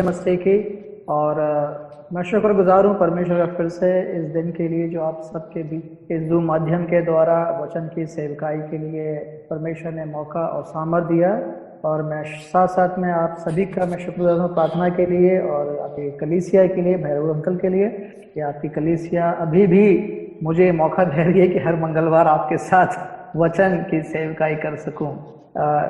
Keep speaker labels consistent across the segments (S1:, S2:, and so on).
S1: मसीह की। और मैं शुक्रगुजार हूँ परमेश्वर का फिर से इस दिन के लिए जो आप सबके बीच इस जूम माध्यम के द्वारा वचन की सेवकाई के लिए परमेश्वर ने मौका और सामर्थ्य दिया। और मैं साथ साथ में आप सभी का मैं शुक्रगुजार हूँ प्रार्थना के लिए और आपकी कलीसिया के लिए, भैरव अंकल के लिए कि आपकी कलीसिया अभी भी मुझे मौका दे रही है कि हर मंगलवार आपके साथ वचन की सेवकाई कर सकूं।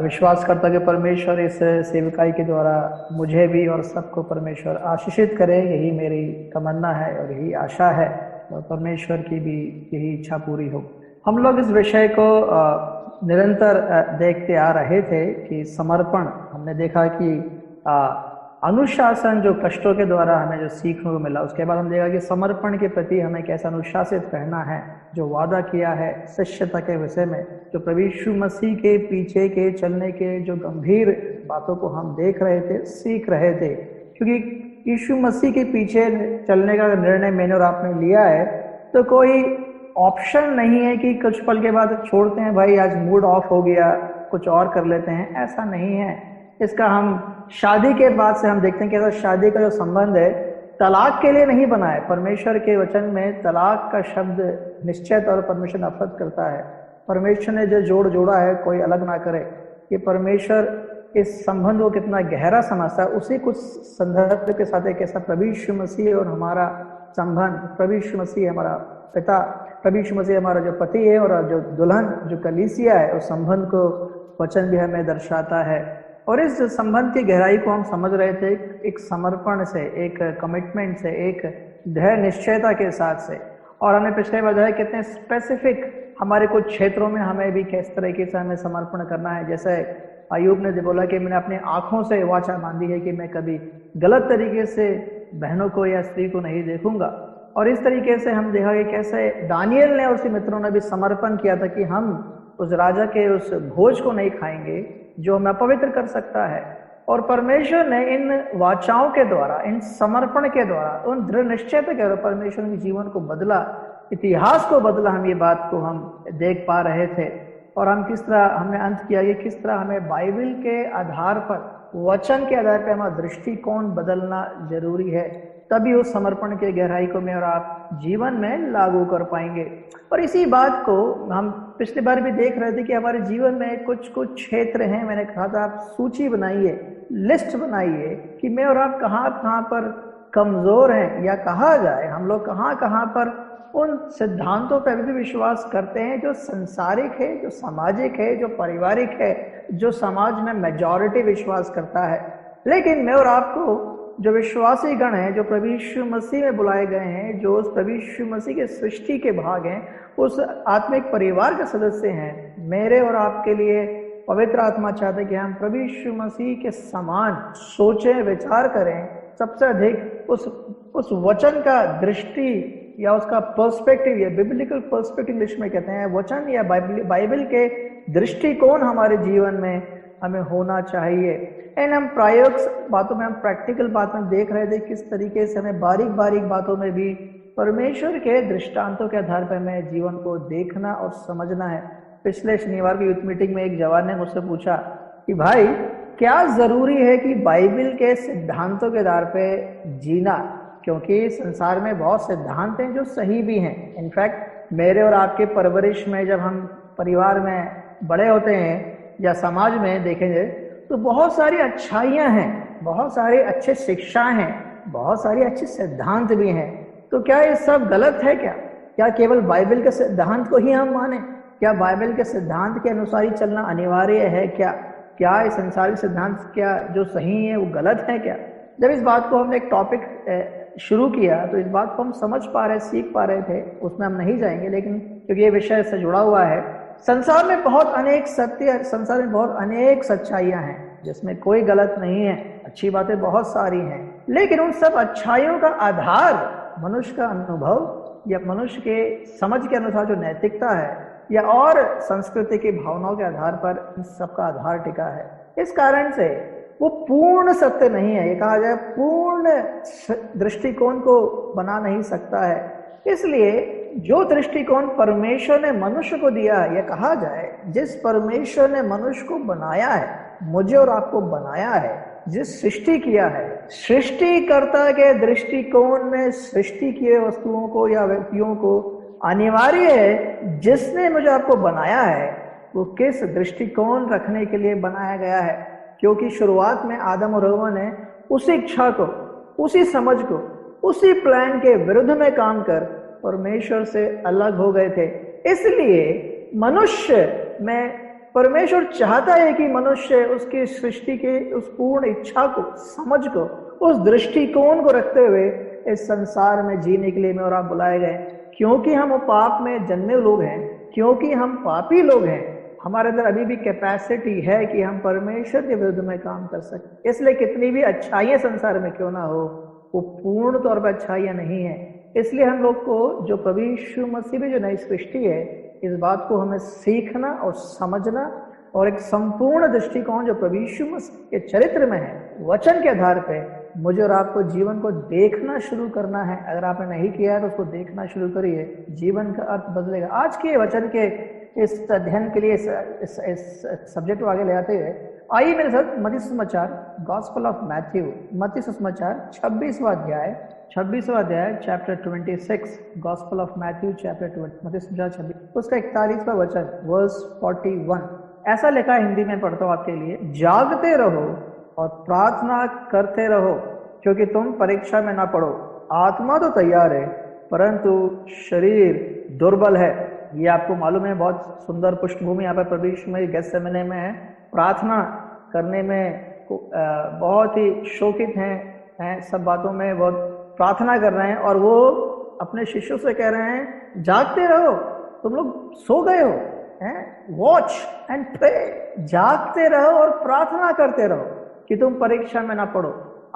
S1: विश्वास करता कि परमेश्वर इस सेवकाई के द्वारा मुझे भी और सबको परमेश्वर आशीषित करे, यही मेरी तमन्ना है और यही आशा है और परमेश्वर की भी यही इच्छा पूरी हो। हम लोग इस विषय को निरंतर देखते आ रहे थे कि समर्पण। हमने देखा कि अनुशासन जो कष्टों के द्वारा हमें जो सीखने को मिला, उसके बाद हम देखा कि समर्पण के प्रति हमें कैसा अनुशासित रहना है, जो वादा किया है शिष्यता के विषय में, जो प्रभु यीशु मसीह के पीछे के चलने के जो गंभीर बातों को हम देख रहे थे, सीख रहे थे। क्योंकि यीशु मसीह के पीछे चलने का निर्णय मैंने और आपने लिया है तो कोई ऑप्शन नहीं है कि कुछ पल के बाद छोड़ते हैं, भाई आज मूड ऑफ हो गया कुछ और कर लेते हैं, ऐसा नहीं है। इसका हम शादी के बाद से हम देखते हैं कि ऐसा शादी का जो संबंध है तलाक के लिए नहीं बना है। परमेश्वर के वचन में तलाक का शब्द निश्चय तौर पर परमेश्वर नफरत करता है। परमेश्वर ने जो जोड़ जोड़ा है कोई अलग ना करे। कि परमेश्वर इस संबंध को कितना गहरा समझता है, उसी कुछ संदर्भ के साथ एक ऐसा प्रभु यीशु मसीह और हमारा संबंध, प्रभु यीशु मसीह हमारा पिता, प्रभु यीशु मसीह हमारा जो पति है और जो दुल्हन जो कलीसिया है, उस संबंध को वचन भी हमें दर्शाता है। और इस संबंध की गहराई को हम समझ रहे थे एक समर्पण से, एक कमिटमेंट से, एक दृढ़ निश्चयता के साथ से। और हमने पिछले बार बताया कितने स्पेसिफिक हमारे कुछ क्षेत्रों में हमें भी किस तरीके से हमें समर्पण करना है। जैसे अयूब ने बोला कि मैंने अपनी आंखों से वाचा बांधी है कि मैं कभी गलत तरीके से बहनों को या स्त्री को नहीं देखूंगा। और इस तरीके से हम देखा कि कैसे दानियल ने और उसके मित्रों ने भी समर्पण किया था कि हम उस राजा के उस भोज को नहीं खाएंगे जो हमें अपवित्र कर सकता है। और परमेश्वर ने इन वाचाओं के द्वारा, इन समर्पण के द्वारा, उन दृढ़ निश्चयता के द्वारा परमेश्वर के जीवन को बदला, इतिहास को बदला। हम ये बात को हम देख पा रहे थे। और हम किस तरह हमने अंत किया कि किस तरह हमें बाइबल के आधार पर, वचन के आधार पर हमारा दृष्टिकोण बदलना जरूरी है, तभी उस समर्पण के गहराई को मैं और आप जीवन में लागू कर पाएंगे। और इसी बात को हम पिछली बार भी देख रहे थे कि हमारे जीवन में कुछ कुछ क्षेत्र हैं। मैंने कहा था आप सूची बनाइए, लिस्ट बनाइए कि मैं और आप कहाँ कहाँ पर कमजोर हैं, या कहा जाए हम लोग कहाँ कहाँ पर उन सिद्धांतों पर भी विश्वास करते हैं जो संसारिक है, जो सामाजिक है, जो पारिवारिक है, जो समाज में मेजॉरिटी विश्वास करता है। लेकिन मैं और आपको जो विश्वासी गण हैं, जो प्रभु यीशु मसीह में बुलाए गए हैं, जो उस प्रभु यीशु मसीह के सृष्टि के भाग हैं, उस आत्मिक परिवार के सदस्य हैं, मेरे और आपके लिए पवित्र आत्मा चाहते कि हम प्रभु यीशु मसीह के समान सोचें, विचार करें। सबसे अधिक उस वचन का दृष्टि या उसका पर्सपेक्टिव, या बिब्लिकल पर्सपेक्टिव इंग्लिश में कहते हैं, वचन या बाइबल के दृष्टिकोण हमारे जीवन में हमें होना चाहिए। एंड हम प्रायोगिक बातों में, हम प्रैक्टिकल बात में देख रहे थे किस तरीके से हमें बारीक बारीक बातों में भी परमेश्वर के दृष्टांतों के आधार पर हमें जीवन को देखना और समझना है। पिछले शनिवार की यूथ मीटिंग में एक जवान ने मुझसे पूछा कि भाई क्या जरूरी है कि बाइबल के सिद्धांतों के आधार पर जीना, क्योंकि संसार में बहुत सिद्धांत हैं जो सही भी हैं। इनफैक्ट मेरे और आपके परवरिश में जब हम परिवार में बड़े होते हैं या समाज में देखेंगे तो बहुत सारी अच्छाइयाँ हैं, बहुत सारी अच्छी शिक्षाएं हैं, बहुत सारी अच्छे सिद्धांत भी हैं। तो क्या ये सब गलत है? क्या केवल बाइबल के सिद्धांत को ही हम माने? क्या बाइबल के सिद्धांत के अनुसार ही चलना अनिवार्य है? क्या ये संसारिक सिद्धांत क्या जो सही है वो गलत है क्या? जब इस बात को हमने एक टॉपिक शुरू किया तो इस बात को हम समझ पा रहे, सीख पा रहे थे। उसमें हम नहीं जाएंगे, लेकिन क्योंकि ये विषय से जुड़ा हुआ है, संसार में बहुत अनेक सत्य, संसार में बहुत अनेक सच्चाइयां हैं जिसमें कोई गलत नहीं है, अच्छी बातें बहुत सारी हैं। लेकिन उन सब अच्छाइयों का आधार मनुष्य का अनुभव या मनुष्य के समझ के अनुसार जो नैतिकता है, या और संस्कृति की भावनाओं के आधार पर इन सबका आधार टिका है। इस कारण से वो पूर्ण सत्य नहीं है, ये कहा जाए पूर्ण दृष्टिकोण को बना नहीं सकता है। इसलिए जो दृष्टिकोण परमेश्वर ने मनुष्य को दिया है, यह कहा जाए जिस परमेश्वर ने मनुष्य को बनाया है, मुझे और आपको बनाया है, जिस सृष्टि किया है, सृष्टिकर्ता के दृष्टिकोण में सृष्टि किए वस्तुओं को या व्यक्तियों को अनिवार्य है जिसने मुझे आपको बनाया है वो किस दृष्टिकोण रखने के लिए बनाया गया है। क्योंकि शुरुआत में आदम और हव्वा ने उसी इच्छा को, उसी समझ को, उसी प्लान के विरुद्ध में काम कर परमेश्वर से अलग हो गए थे। इसलिए मनुष्य में परमेश्वर चाहता है कि मनुष्य उसकी सृष्टि के उस पूर्ण इच्छा को, समझ को, उस दृष्टिकोण को रखते हुए इस संसार में जीने के लिए मैं और आप बुलाए गए। क्योंकि हम पाप में जन्मे लोग हैं, क्योंकि हम पापी लोग हैं, हमारे अंदर अभी भी कैपेसिटी है कि हम परमेश्वर के विरुद्ध में काम कर सकते। इसलिए कितनी भी अच्छाइयां संसार में क्यों ना हो, वो पूर्ण तौर पर अच्छाइयां नहीं है। इसलिए हम लोग को जो प्रभु यीशु मसीह में जो नई सृष्टि है, इस बात को हमें सीखना और समझना और एक संपूर्ण दृष्टिकोण जो प्रभु यीशु मसीह के चरित्र में है, वचन के आधार पे मुझे और आपको जीवन को देखना शुरू करना है। अगर आपने नहीं किया है तो उसको देखना शुरू करिए, जीवन का अर्थ बदलेगा। आज के वचन के इस अध्ययन के लिए इस सब्जेक्ट को आगे ले आते हुए आइए मेरे साथ मत्ती सुसमाचार, गॉस्पेल ऑफ मैथ्यू, मत्ती सुसमाचार 26वां अध्याय chapter 26, gospel of Matthew chapter 20, मत्ती सुसमाचार 26 उसका 41वां वचन वर्स 41 ऐसा लिखा है। हिंदी में पढ़ता हूँ आपके लिए। जागते रहो और प्रार्थना करते रहो क्योंकि तुम परीक्षा में ना पड़ो। आत्मा तो तैयार है परंतु शरीर दुर्बल है। ये आपको मालूम है, बहुत सुंदर पृष्ठभूमि यहाँ पर प्रभु यीशु में गेत्सेमने में है। प्रार्थना करने में बहुत ही शौकित हैं, सब बातों में बहुत प्रार्थना कर रहे हैं और वो अपने शिष्यों से कह रहे हैं जागते रहो, तुम लोग सो गए हो, वॉच एंड प्रे, जागते रहो और प्रार्थना करते रहो कि तुम परीक्षा में ना पड़ो।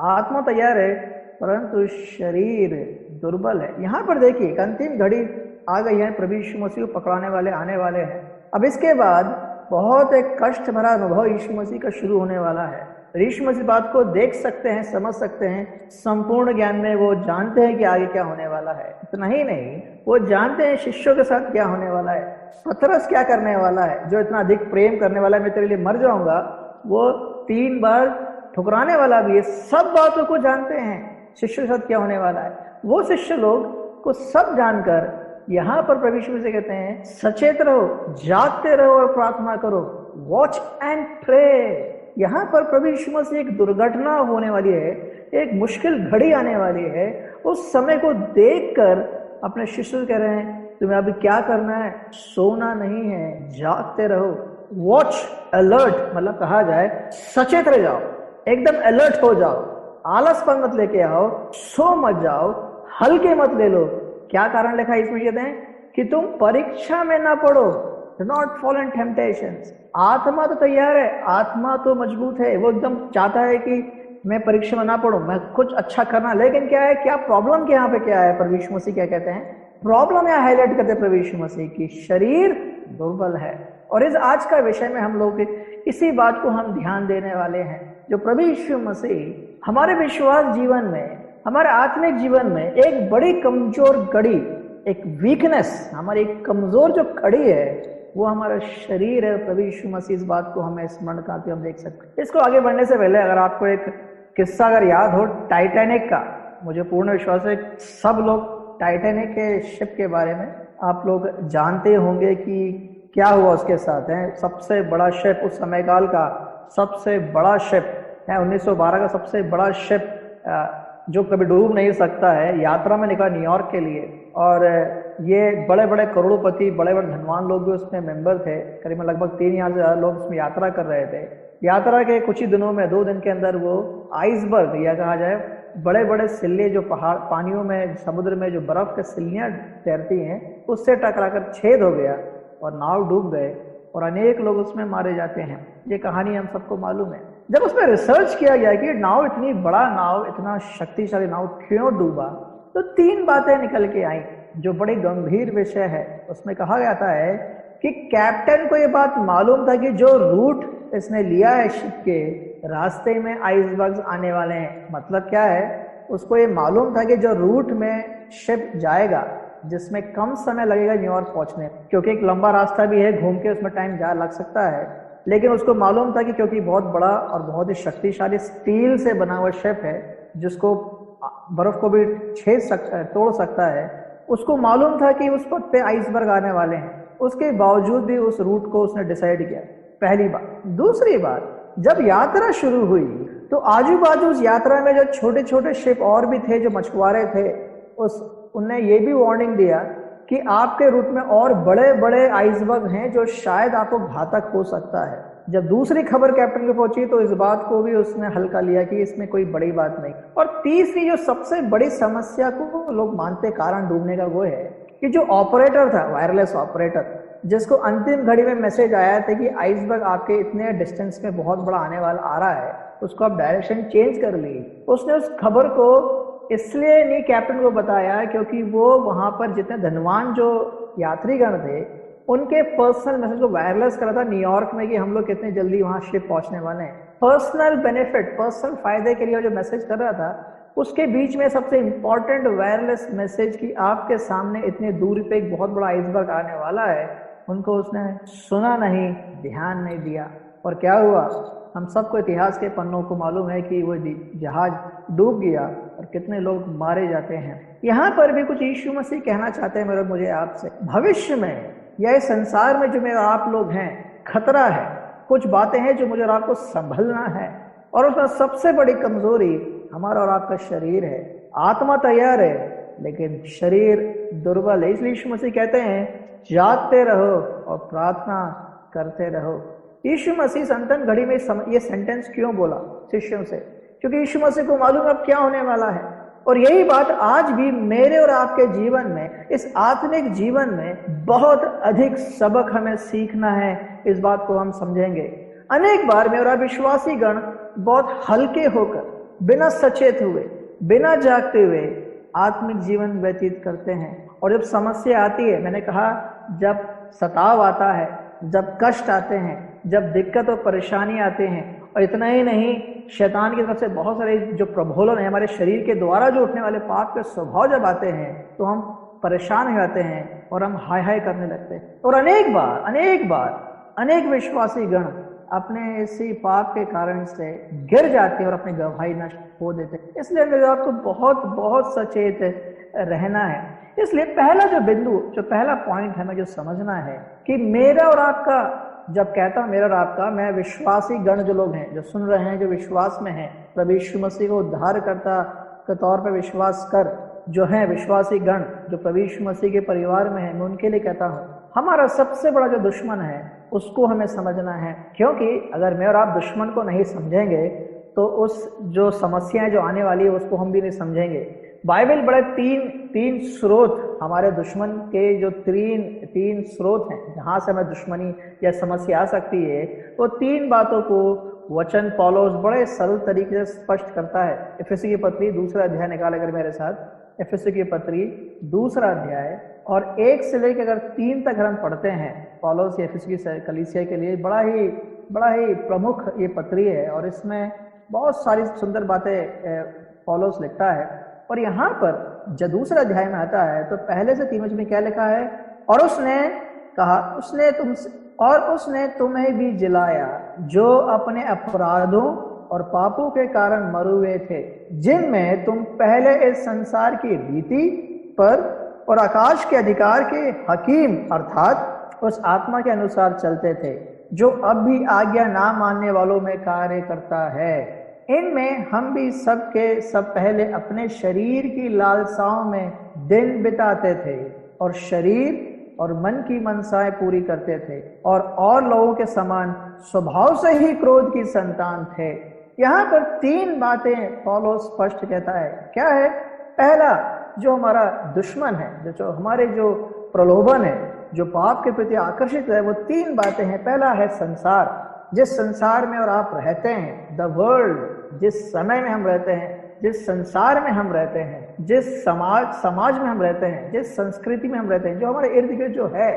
S1: आत्मा तैयार है परंतु शरीर दुर्बल है। यहाँ पर देखिए एक अंतिम घड़ी आ गई है, प्रभु यीशु मसीह को पकड़ाने वाले आने वाले हैं। अब इसके बाद बहुत एक कष्ट भरा अनुभव यीशु मसीह का शुरू होने वाला है। यीशु मसीह बात को देख सकते हैं, समझ सकते हैं, संपूर्ण ज्ञान में वो जानते हैं कि आगे क्या होने वाला है। इतना ही नहीं, वो जानते हैं शिष्यों के साथ क्या होने वाला है, पतरस क्या करने वाला है, जो इतना अधिक प्रेम करने वाला है, मैं तेरे लिए मर जाऊंगा, वो 3 बार ठुकराने वाला भी है। सब बातों को जानते हैं शिष्यों के साथ क्या होने वाला है। वो शिष्य लोग को सब जानकर यहाँ पर प्रभु यीशु से कहते हैं सचेत रहो, जागते रहो और प्रार्थना करो, वॉच एंड प्रे। यहाँ पर प्रभु यीशु मसीह एक दुर्घटना होने वाली है, एक मुश्किल घड़ी आने वाली है। उस समय को देखकर अपने शिष्यों से कह रहे हैं तुम्हें अभी क्या करना है, सोना नहीं है, जागते रहो। वॉच, अलर्ट, मतलब कहा जाए सचेत रह जाओ, एकदम अलर्ट हो जाओ, आलसपन मत लेके आओ, सो मत जाओ, हल्के मत ले लो। क्या कारण लिखा है इसमें, कहते हैं कि तुम परीक्षा में ना पड़ो, do not fall in temptations। आत्मा तो तैयार है, आत्मा तो मजबूत है, वो एकदम चाहता है कि मैं परीक्षा में ना पढ़ूं, मैं कुछ अच्छा करना। लेकिन क्या है, क्या प्रॉब्लम क्या यहाँ पे क्या है, प्रभु यीशु मसीह क्या कहते हैं, प्रॉब्लम यहाँ हाईलाइट करते हैं प्रभु यीशु मसीह की शरीर दुर्बल है। और इस आज का विषय में हम लोग इसी बात को हम ध्यान देने वाले हैं। जो प्रभु यीशु मसीह हमारे विश्वास जीवन में, हमारे आत्मिक जीवन में एक बड़ी कमजोर कड़ी, एक वीकनेस, हमारी एक कमजोर जो कड़ी है वो हमारा शरीर है। प्रभु यीशु मसीह इस बात को हमें स्मरण करते हम देख सकते हैं। इसको आगे बढ़ने से पहले अगर आपको एक किस्सा अगर याद हो टाइटैनिक का, मुझे पूर्ण विश्वास है सब लोग टाइटैनिक के शिप के बारे में आप लोग जानते होंगे कि क्या हुआ उसके साथ है। सबसे बड़ा शिप उस समय काल का, सबसे बड़ा शिप है, 1912 का सबसे बड़ा शिप जो कभी डूब नहीं सकता है, यात्रा में निकला न्यूयॉर्क के लिए। और ये बड़े बड़े करोड़पति, बड़े बड़े धनवान लोग भी उसमें मेंबर थे। करीबन लगभग 3,000 से ज़्यादा लोग उसमें यात्रा कर रहे थे। यात्रा के कुछ ही दिनों में, 2 दिन के अंदर वो आइसबर्ग या कहा जाए बड़े बड़े सिल्ले जो पहाड़, पानियों में, समुद्र में जो बर्फ के सिल्लियाँ तैरती हैं, उससे टकराकर छेद हो गया और नाव डूब गए और अनेक लोग उसमें मारे जाते हैं। ये कहानी हम सबको मालूम है। जब उसमें रिसर्च किया गया कि नाव, इतनी बड़ा नाव, इतना शक्तिशाली नाव क्यों डूबा, तो 3 बातें निकल के आई जो बड़ी गंभीर विषय है। उसमें कहा जाता है कि कैप्टन को ये बात मालूम था कि जो रूट इसने लिया है शिप के, रास्ते में आइसबर्ग्स आने वाले हैं। मतलब क्या है, उसको ये मालूम था कि जो रूट में शिप जाएगा, जिसमें कम समय लगेगा न्यूयॉर्क पहुंचने, क्योंकि एक लंबा रास्ता भी है, घूम के उसमें टाइम लग सकता है, लेकिन उसको मालूम था कि क्योंकि बहुत बड़ा और बहुत ही शक्तिशाली स्टील से बना हुआ शिप है जिसको बर्फ को भी छेद सकता है, तोड़ सकता है, उसको मालूम था कि उस पथ पे आइसबर्ग आने वाले हैं। उसके बावजूद भी उस रूट को उसने डिसाइड किया, पहली बात। दूसरी बात, जब यात्रा शुरू हुई तो आजू बाजू उस यात्रा में जो छोटे छोटे शिप और भी थे जो मछुआरे थे, उनने ये भी वार्निंग दिया कि आपके रूट में और बड़े बड़े आइसबर्ग हैं जो शायद आपको घातक हो सकता है। जब दूसरी खबर कैप्टन को पहुंची तो इस बात को भी उसने हल्का लिया कि इसमें कोई बड़ी बात नहीं। और तीसरी जो सबसे बड़ी समस्या को लोग मानते कारण डूबने का वो है कि जो ऑपरेटर था, वायरलेस ऑपरेटर, जिसको अंतिम घड़ी में मैसेज आया था कि आइसबर्ग आपके इतने डिस्टेंस में बहुत बड़ा आने वाला आ रहा है, उसको आप डायरेक्शन चेंज कर ली। उसने उस खबर को इसलिए नहीं कैप्टन को बताया क्योंकि वो वहां पर जितने धनवान जो यात्रीगण थे उनके पर्सनल मैसेज को वायरलेस करा था न्यूयॉर्क में कि हम लोग कितने जल्दी वहां शिप पहुंचने वाले हैं। पर्सनल बेनिफिट, पर्सनल फायदे के लिए जो मैसेज कर रहा था, उसके बीच में सबसे इंपॉर्टेंट वायरलेस मैसेज कि आपके सामने इतनी दूरी पे एक बहुत बड़ा आइसबर्ग आने वाला है, उनको उसने सुना नहीं, ध्यान नहीं दिया। और क्या हुआ, हम सबको इतिहास के पन्नों को मालूम है कि वो जहाज डूब गया और कितने लोग मारे जाते हैं। यहाँ पर भी कुछ यीशु मसीह कहना चाहते हैं मेरे मुझे आपसे, भविष्य में या इस संसार में जो मेरे आप लोग हैं, खतरा है, कुछ बातें हैं जो मुझे और आपको संभलना है। और उसमें सबसे बड़ी कमजोरी हमारा और आपका शरीर है। आत्मा तैयार है लेकिन शरीर दुर्बल है। इसलिए यीशु मसीह कहते हैं जागते रहो और प्रार्थना करते रहो। यीशु मसीह संतन घड़ी में ये सेंटेंस क्यों बोला शिष्यों से? क्योंकि यीशु मसीह को मालूम अब क्या होने वाला है। और यही बात आज भी मेरे और आपके जीवन में, इस आत्मिक जीवन में बहुत अधिक सबक हमें सीखना है। इस बात को हम समझेंगे। अनेक बार में और विश्वासी गण बहुत हल्के होकर, बिना सचेत हुए, बिना जागते हुए आत्मिक जीवन व्यतीत करते हैं। और जब समस्या आती है, मैंने कहा जब सताव आता है, जब कष्ट आते हैं, जब दिक्कत और परेशानी आते हैं, और इतना ही नहीं, शैतान की तरफ से बहुत सारे जो प्रबोधन है, हमारे शरीर के द्वारा जो उठने वाले पाप के स्वभाव जब आते हैं तो हम परेशान हो जाते हैं और हम हाय हाय करने लगते हैं। और अनेक विश्वासी गण अपने इसी पाप के कारण से गिर जाते हैं और अपनी गवाही नष्ट हो देते हैं। इसलिए मेरे आपको बहुत बहुत सचेत रहना है। इसलिए पहला जो बिंदु, जो पहला पॉइंट हमें जो समझना है कि मेरा और आपका, जब कहता हूं मेरा और आपका, मैं विश्वासी गण जो लोग हैं, जो सुन रहे हैं, जो विश्वास में हैं, प्रभु यीशु मसीह को उद्धारकर्ता के तौर पर विश्वास कर जो है विश्वासी गण, जो प्रभु यीशु मसीह के परिवार में है, मैं उनके लिए कहता हूं हमारा सबसे बड़ा जो दुश्मन है उसको हमें समझना है। क्योंकि अगर मैं और आप दुश्मन को नहीं समझेंगे तो उस जो समस्याएं जो आने वाली है उसको हम भी नहीं समझेंगे। बाइबल बड़े तीन स्रोत, हमारे दुश्मन के जो तीन स्रोत हैं जहां से हमें दुश्मनी या समस्या आ सकती है, वो तीन बातों को वचन पौलुस बड़े सरल तरीके से स्पष्ट करता है। इफिसी की पत्री 2 अध्याय निकाल अगर मेरे साथ, इफिसी की पत्री 2 अध्याय और 1 से लेकर अगर 3 तक हम पढ़ते हैं, पौलुस इफिसी की कलीसिया के लिए बड़ा ही प्रमुख ये पत्री है और इसमें बहुत सारी सुंदर बातें पौलुस लिखता है। और यहाँ पर जब 2 अध्याय में आता है तो पहले से 3 वचन में क्या लिखा है? और उसने कहा, उसने तुम्हें भी जिलाया जो अपने अपराधों और पापों के कारण मरे हुए थे, जिनमें तुम पहले इस संसार की रीति पर और आकाश के अधिकार के हकीम अर्थात उस आत्मा के अनुसार चलते थे, जो अब भी आज्ञा ना मानने वालों में कार्य करता है। इनमें हम भी सब पहले अपने शरीर की लालसाओं में दिन बिताते थे और शरीर और मन की मनसाएं पूरी करते थे और लोगों के समान स्वभाव से ही क्रोध की संतान थे। यहाँ पर 3 बातें पौलुस स्पष्ट कहता है। क्या है? पहला, जो हमारा दुश्मन है, जो हमारे जो प्रलोभन है, जो पाप के प्रति आकर्षित है, वो 3 बातें हैं। पहला है संसार, जिस संसार में और आप रहते हैं, द वर्ल्ड, जिस समय में हम रहते हैं, जिस संसार में हम रहते हैं, जिस समाज में हम रहते हैं, जिस संस्कृति में हम रहते हैं, जो हमारे इर्द गिर्द जो है,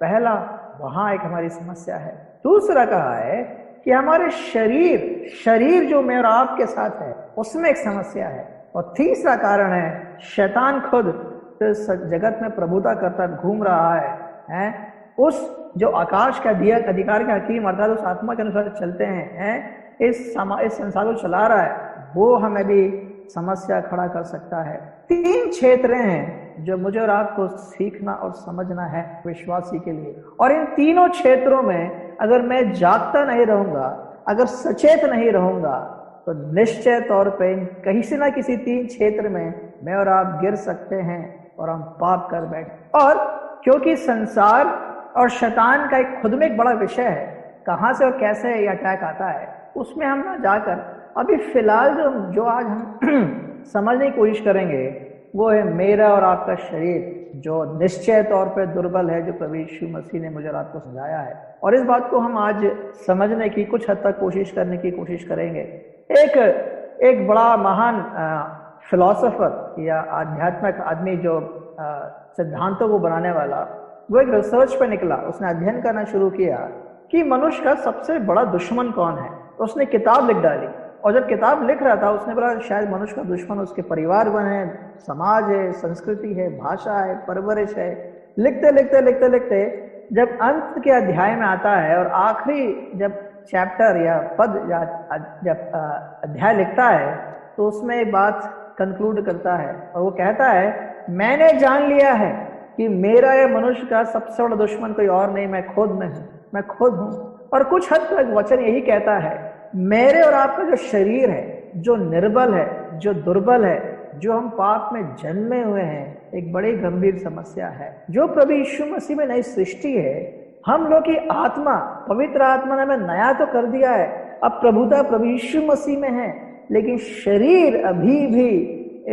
S1: पहला वहां एक हमारी समस्या है। दूसरा कहा है कि हमारे शरीर जो मेरे और आपके साथ है उसमें एक समस्या है। और तीसरा कारण है शैतान खुद इस जगत में प्रभुता करता घूम रहा है, उस जो आकाश का दिया अधिकार के हकीम अर्थात उस आत्मा के अनुसार चलते हैं, इस संसार को चला रहा है, वो हमें भी समस्या खड़ा कर सकता है। 3 क्षेत्र हैं जो मुझे और आपको सीखना और समझना है विश्वासी के लिए, और इन तीनों क्षेत्रों में अगर मैं जागता नहीं रहूंगा, अगर सचेत नहीं रहूंगा, तो निश्चय तौर पे कहीं से ना किसी 3 क्षेत्र में मैं और आप गिर सकते हैं और हम पाप कर बैठे। और क्योंकि संसार और शैतान का एक खुद में एक बड़ा विषय है, कहां से और कैसे ये अटैक आता है, उसमें हम ना जाकर अभी फिलहाल जो आज हम समझने की कोशिश करेंगे वो है मेरा और आपका शरीर, जो निश्चय तौर पे दुर्बल है, जो प्रभु यीशु मसीह ने मुझे और आपको समझाया है। और इस बात को हम आज समझने की कुछ हद तक कोशिश करने की कोशिश करेंगे। एक बड़ा महान फिलोसोफर या आध्यात्मिक आदमी जो सिद्धांतों को बनाने वाला, वो एक रिसर्च पे निकला। उसने अध्ययन करना शुरू किया कि मनुष्य का सबसे बड़ा दुश्मन कौन है। तो उसने किताब लिख डाली, और जब किताब लिख रहा था उसने बोला शायद मनुष्य का दुश्मन उसके परिवार वन है, समाज है, संस्कृति है, भाषा है, परवरिश है। लिखते लिखते लिखते लिखते जब अंत के अध्याय में आता है और आखिरी जब चैप्टर या पद या जब अध्याय लिखता है, तो उसमें एक बात कंक्लूड करता है और वो कहता है मैंने जान लिया है कि मेरा या मनुष्य का सबसे बड़ा दुश्मन कोई और नहीं, मैं खुद हूं। और कुछ हद तक वचन यही कहता है, मेरे और आपका जो शरीर है, जो निर्बल है, जो दुर्बल है, जो हम पाप में जन्मे हुए हैं, एक बड़ी गंभीर समस्या है। जो प्रभु यीशु मसीह में नई सृष्टि है, हम लोग की आत्मा, पवित्र आत्मा ने हमें नया तो कर दिया है, अब प्रभुता प्रभु यीशु मसीह में है, लेकिन शरीर अभी भी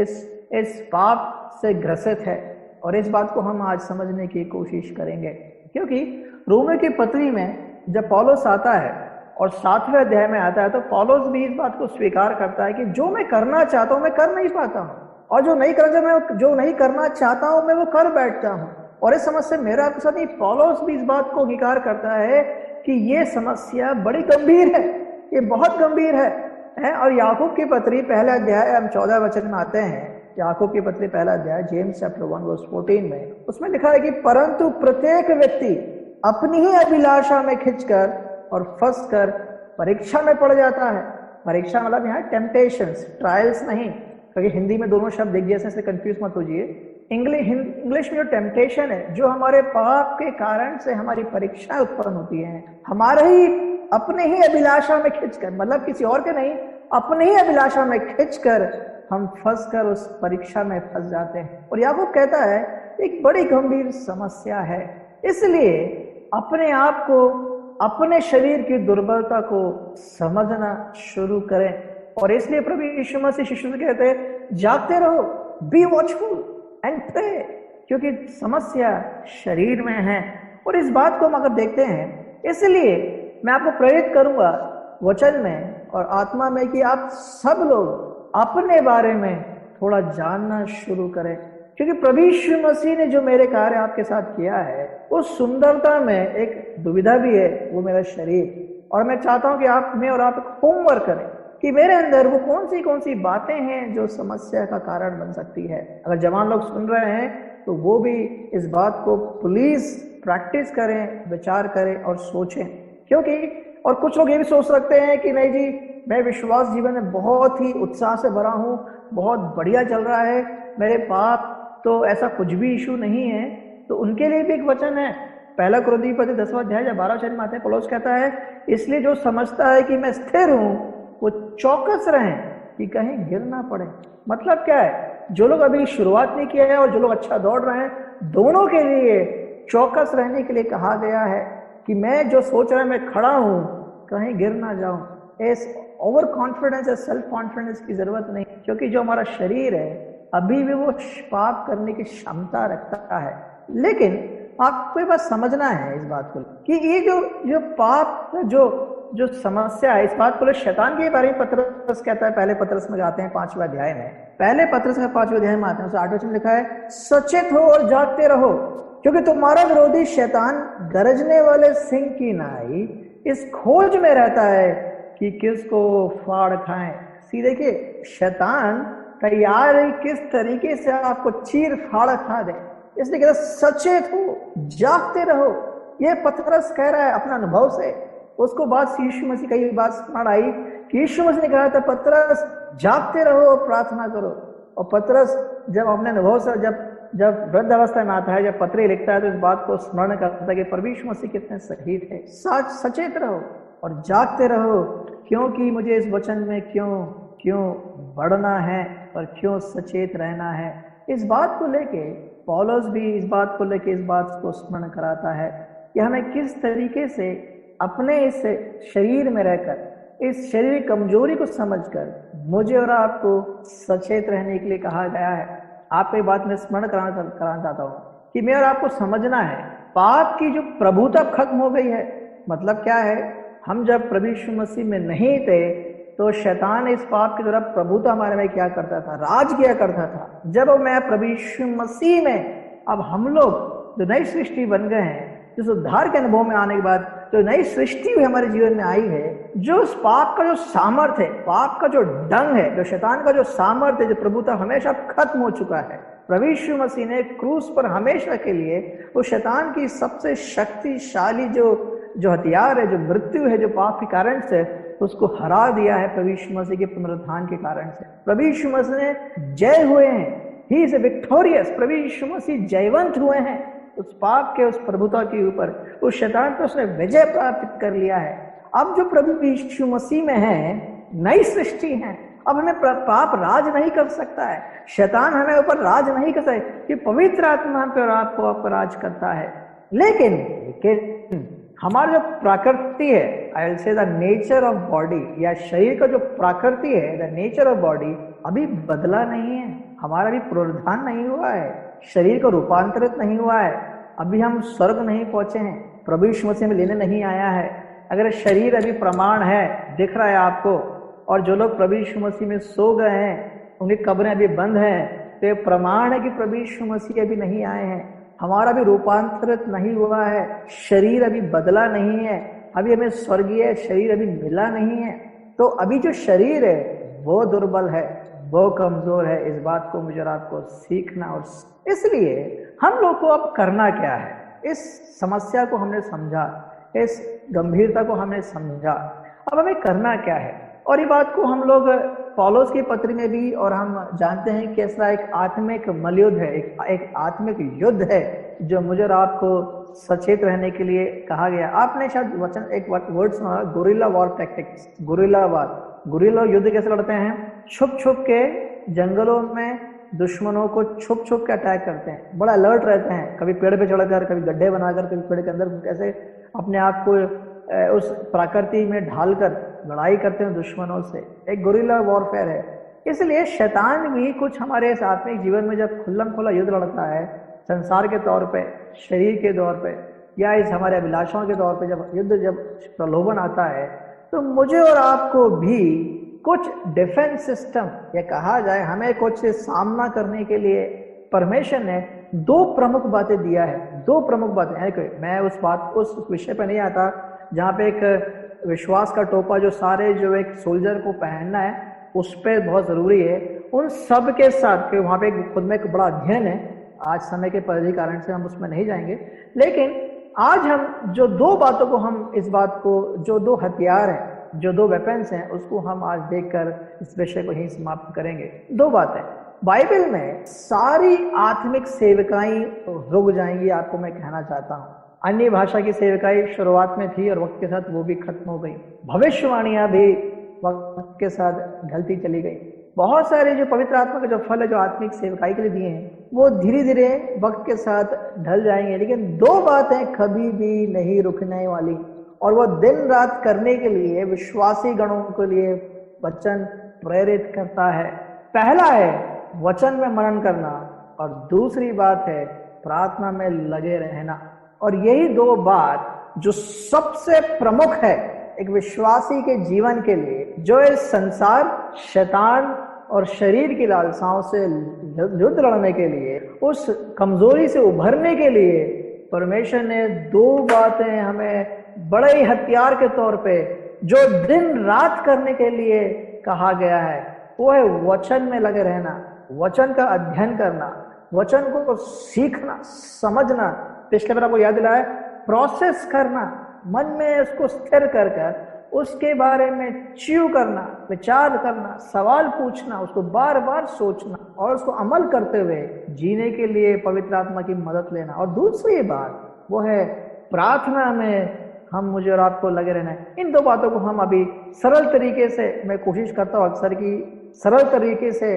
S1: इस पाप से ग्रसित है। और इस बात को हम आज समझने की कोशिश करेंगे, क्योंकि रोमियो की पत्री में जब पौलुस आता है और 7वें अध्याय में आता है, तो पौलुस भी इस बात को स्वीकार करता है कि जो मैं करना चाहता हूं मैं कर नहीं पाता हूं, और जो नहीं करना चाहता हूं मैं वो कर बैठता हूं। और इस समस्या मेरा आपके साथ नहीं, पौलुस भी इस बात को अंगीकार करता है कि ये समस्या बड़ी गंभीर है, ये बहुत गंभीर है। और याकूब की पत्री पहला अध्याय हम 14 वचन में आते हैं। याकूब की पत्री पहला अध्याय जेम्स चैप्टर 1 वर्स 14 में उसमें लिखा है कि परंतु प्रत्येक व्यक्ति अपनी ही अभिलाषा में खिंचकर और फंस कर परीक्षा में पड़ जाता है। परीक्षा मतलब यहाँ टेम्पटेशंस, ट्रायल्स नहीं, क्योंकि हिंदी में दोनों शब्द एक जैसे से कंफ्यूज मत होजिए। इंग्लिश में जो टेम्पटेशन है, जो हमारे पाप के कारण से हमारी परीक्षाएं उत्पन्न होती हैं, हमारे ही अपने ही अभिलाषा में खिंचकर, मतलब किसी और के नहीं, अपने ही अभिलाषा में खिंचकर हम फंस कर उस परीक्षा में फंस जाते हैं। और याकूब कहता है एक बड़ी गंभीर समस्या है। इसलिए अपने आप को, अपने शरीर की दुर्बलता को समझना शुरू करें। और इसलिए प्रभु यीशु मसीह शिष्यों से कहते हैं जागते रहो, बी वॉचफुल एंड प्रे, क्योंकि समस्या शरीर में है। और इस बात को हम अगर देखते हैं, इसलिए मैं आपको प्रेरित करूंगा वचन में और आत्मा में कि आप सब लोग अपने बारे में थोड़ा जानना शुरू करें, क्योंकि प्रभु यीशु मसीह ने जो मेरे कार्य आपके साथ किया है, उस सुंदरता में एक दुविधा भी है, वो मेरा शरीर। और मैं चाहता हूं कि आप में और आप होमवर्क करें कि मेरे अंदर वो कौन सी बातें हैं जो समस्या का कारण बन सकती है। अगर जवान लोग सुन रहे हैं तो वो भी इस बात को प्लीज प्रैक्टिस करें, विचार करें और सोचें। क्योंकि और कुछ लोग ये भी सोच सकते हैं कि नहीं जी, मैं विश्वास जीवन में बहुत ही उत्साह से भरा हूं, बहुत बढ़िया चल रहा है, मेरे पाप तो ऐसा कुछ भी इशू नहीं है। तो उनके लिए भी एक वचन है, पहला कुरिन्थियों पत्री 10वां अध्याय 12 वचन में आते हैं, पौलुस कहता है इसलिए जो समझता है कि मैं स्थिर हूं वो चौकस रहें कि कहीं गिर ना पड़े। मतलब क्या है, जो लोग अभी शुरुआत नहीं किया है और जो लोग अच्छा दौड़ रहे हैं, दोनों के लिए चौकस रहने के लिए कहा गया है कि मैं जो सोच रहा है मैं खड़ा हूं, कहीं गिर ना जाऊं। इस ओवर कॉन्फिडेंस या सेल्फ कॉन्फिडेंस की जरूरत नहीं, क्योंकि जो हमारा शरीर है अभी भी वो पाप करने की क्षमता रखता है। लेकिन आपको बस समझना है इस बात को कि ये जो पाप जो समस्या है, इस बात को शैतान के बारे में पतरस कहता है। पहले पतरस में जाते हैं 5वें अध्याय में, पहले पतरस का 5वें अध्याय में आते हैं, 8वें में लिखा है सचेत हो और जागते रहो, क्योंकि तुम्हारा विरोधी शैतान गरजने वाले सिंह की नाई इस खोज में रहता है कि किसको फाड़ खाएं। सी देखिए, शैतान तैयार है किस तरीके से आपको चीर फाड़ खा दे। इसलिए कहता सचेत हो, जागते रहो, ये पतरस कह रहा है अपना अनुभव से। उसको बात यीशु मसीह कई बात स्मरण आई कि यीशु मसीह ने कहा था पतरस जागते रहो और प्रार्थना करो। और पतरस जब अपने अनुभव से जब वृद्ध अवस्था में आता है, जब पत्री लिखता है, तो इस बात को स्मरण करता है कि प्रभु यीशु मसीह कितने सही थे। सचेत रहो और जागते रहो, क्योंकि मुझे इस वचन में क्यों बढ़ना है और क्यों सचेत रहना है। इस बात को लेके पौलुस भी इस बात को स्मरण कराता है कि हमें किस तरीके से अपने इस शरीर में रहकर, इस शरीर कमजोरी को समझकर मुझे और आपको सचेत रहने के लिए कहा गया है। आपको ये बात मैं स्मरण कराना चाहता हूँ कि मैं और आपको समझना है पाप की जो प्रभुता खत्म हो गई है। मतलब क्या है, हम जब प्रभु यीशु मसीह में नहीं थे तो शैतान इस पाप की तरफ प्रभुता हमारे में क्या करता था, राज किया करता था। जब मैं प्रभु यीशु मसीह में, अब हम लोग जो नई सृष्टि बन गए हैं, जिस उद्धार के अनुभव में आने के बाद जो नई सृष्टि भी हमारे जीवन में आई है, जो उस पाप का जो सामर्थ्य है, पाप का जो डंग है, जो शैतान का जो सामर्थ्य है, जो प्रभुता हमेशा खत्म हो चुका है। प्रभु यीशु मसीह ने क्रूस पर हमेशा के लिए वो शैतान की सबसे शक्तिशाली जो हथियार है, जो मृत्यु है, जो पाप के कारण से, उसको हरा दिया है प्रभु यीशु मसीह के पुनरुत्थान के कारण से। प्रभु यीशु मसीह ने जय हुए हैं, ही इज विक्टोरियस। प्रभु यीशु मसीह जयवंत हुए हैं उस पाप के, उस प्रभुता के ऊपर, उस शैतान पर उसने विजय प्राप्त कर लिया है। अब जो प्रभु यीशु मसीह में है, नई सृष्टि है। अब हमें पाप राज नहीं कर सकता है, शैतान हमें ऊपर राज नहीं कर सकता, कि पवित्र आत्मा हम पे और आपको राज करता है। लेकिन हमारा जो प्रकृति है, I will say the nature of body, या शरीर का जो प्रकृति है, द नेचर ऑफ बॉडी अभी बदला नहीं है। हमारा भी पुनरुत्थान नहीं हुआ है, शरीर को रूपांतरित नहीं हुआ है, अभी हम स्वर्ग नहीं पहुंचे हैं, प्रभु यीशु मसीह में लेने नहीं आया है। अगर शरीर अभी प्रमाण है, दिख रहा है आपको, और जो लोग प्रभु यीशु मसीह में सो गए हैं, उनकी कब्रें अभी बंद हैं, तो ये प्रमाण है कि प्रभु यीशु मसीह अभी नहीं आए हैं। हमारा भी रूपांतरित नहीं हुआ है, शरीर अभी बदला नहीं है, अभी हमें स्वर्गीय शरीर अभी मिला नहीं है। तो अभी जो शरीर है वो दुर्बल है, वो कमजोर है। इस बात को मुझे और आपको सीखना, और इसलिए हम लोग को अब करना क्या है। इस समस्या को हमने समझा, इस गंभीरता को हमने समझा, अब हमें करना क्या है। और ये बात को हम लोग पौलुस की पत्री में भी, और हम जानते हैं कि ऐसा एक आत्मिक मलयुद्ध है, एक आत्मिक युद्ध है जो मुझे और आपको सचेत रहने के लिए कहा गया। आपने शायद वचन एक वर्ड सुना, guerrilla war tactics. Guerrilla war, guerrilla युद्ध कैसे लड़ते हैं? छुप छुप के जंगलों में दुश्मनों को छुप छुप के अटैक करते हैं, बड़ा अलर्ट रहते हैं, कभी पेड़ पे चढ़कर, कभी गड्ढे बनाकर, कभी पेड़ के अंदर कैसे अपने आप को उस प्रकृति में ढालकर लड़ाई करते हैं दुश्मनों से। एक गुरिल्ला वॉरफेयर है। इसलिए शैतान भी कुछ हमारे इस आत्मिक जीवन में जब खुल्लम खुला युद्ध लड़ता है, संसार के तौर पे, शरीर के तौर पे, या इस हमारे अभिलाषाओं के तौर पे जब प्रलोभन आता है, तो मुझे और आपको भी कुछ डिफेंस सिस्टम, या कहा जाए हमें कुछ सामना करने के लिए परमेश्वर ने दो प्रमुख बातें दिया है। दो प्रमुख बातें, मैं उस विषय पर नहीं आता जहाँ पे एक विश्वास का टोपा जो सारे जो एक सोल्जर को पहनना है, उस पर बहुत जरूरी है। उन सब के साथ, कि वहाँ पे खुद में एक बड़ा अध्ययन है, आज समय के परिधि कारण से हम उसमें नहीं जाएंगे। लेकिन आज हम जो दो बातों को, हम इस बात को, जो दो हथियार हैं, जो दो वेपन्स हैं, उसको हम आज देखकर इस विषय को ही समाप्त करेंगे। दो बातें, बाइबल में सारी आत्मिक सेवकाई रुक जाएंगी, आपको मैं कहना चाहता हूँ। अन्य भाषा की सेवकाई शुरुआत में थी और वक्त के साथ वो भी खत्म हो गई। भविष्यवाणियां भी वक्त के साथ ढलती चली गई। बहुत सारे जो पवित्र आत्मा के जो फल है, जो आत्मिक सेवकाई के लिए दिए हैं, वो धीरे धीरे वक्त के साथ ढल जाएंगे। लेकिन दो बातें कभी भी नहीं रुकने वाली, और वो दिन रात करने के लिए विश्वासी गणों के लिए वचन प्रेरित करता है। पहला है वचन में मनन करना, और दूसरी बात है प्रार्थना में लगे रहना। और यही दो बात जो सबसे प्रमुख है एक विश्वासी के जीवन के लिए, जो इस संसार, शैतान और शरीर की लालसाओं से युद्ध लड़ने के लिए, उस कमजोरी से उभरने के लिए परमेश्वर ने दो बातें हमें बड़े ही हथियार के तौर पे, जो दिन रात करने के लिए कहा गया है, वो है वचन में लगे रहना, वचन का अध्ययन करना, वचन को सीखना, समझना। पिछले बार आपको याद दिलाया, प्रोसेस करना, मन में उसको स्थिर कर कर उसके बारे में च्यू करना, विचार करना, सवाल पूछना, उसको बार बार सोचना और उसको अमल करते हुए जीने के लिए पवित्र आत्मा की मदद लेना। और दूसरी बात वो है प्रार्थना में हम, मुझे और आपको लगे रहना है। इन दो बातों को हम अभी सरल तरीके से, मैं कोशिश करता हूँ अक्सर की सरल तरीके से,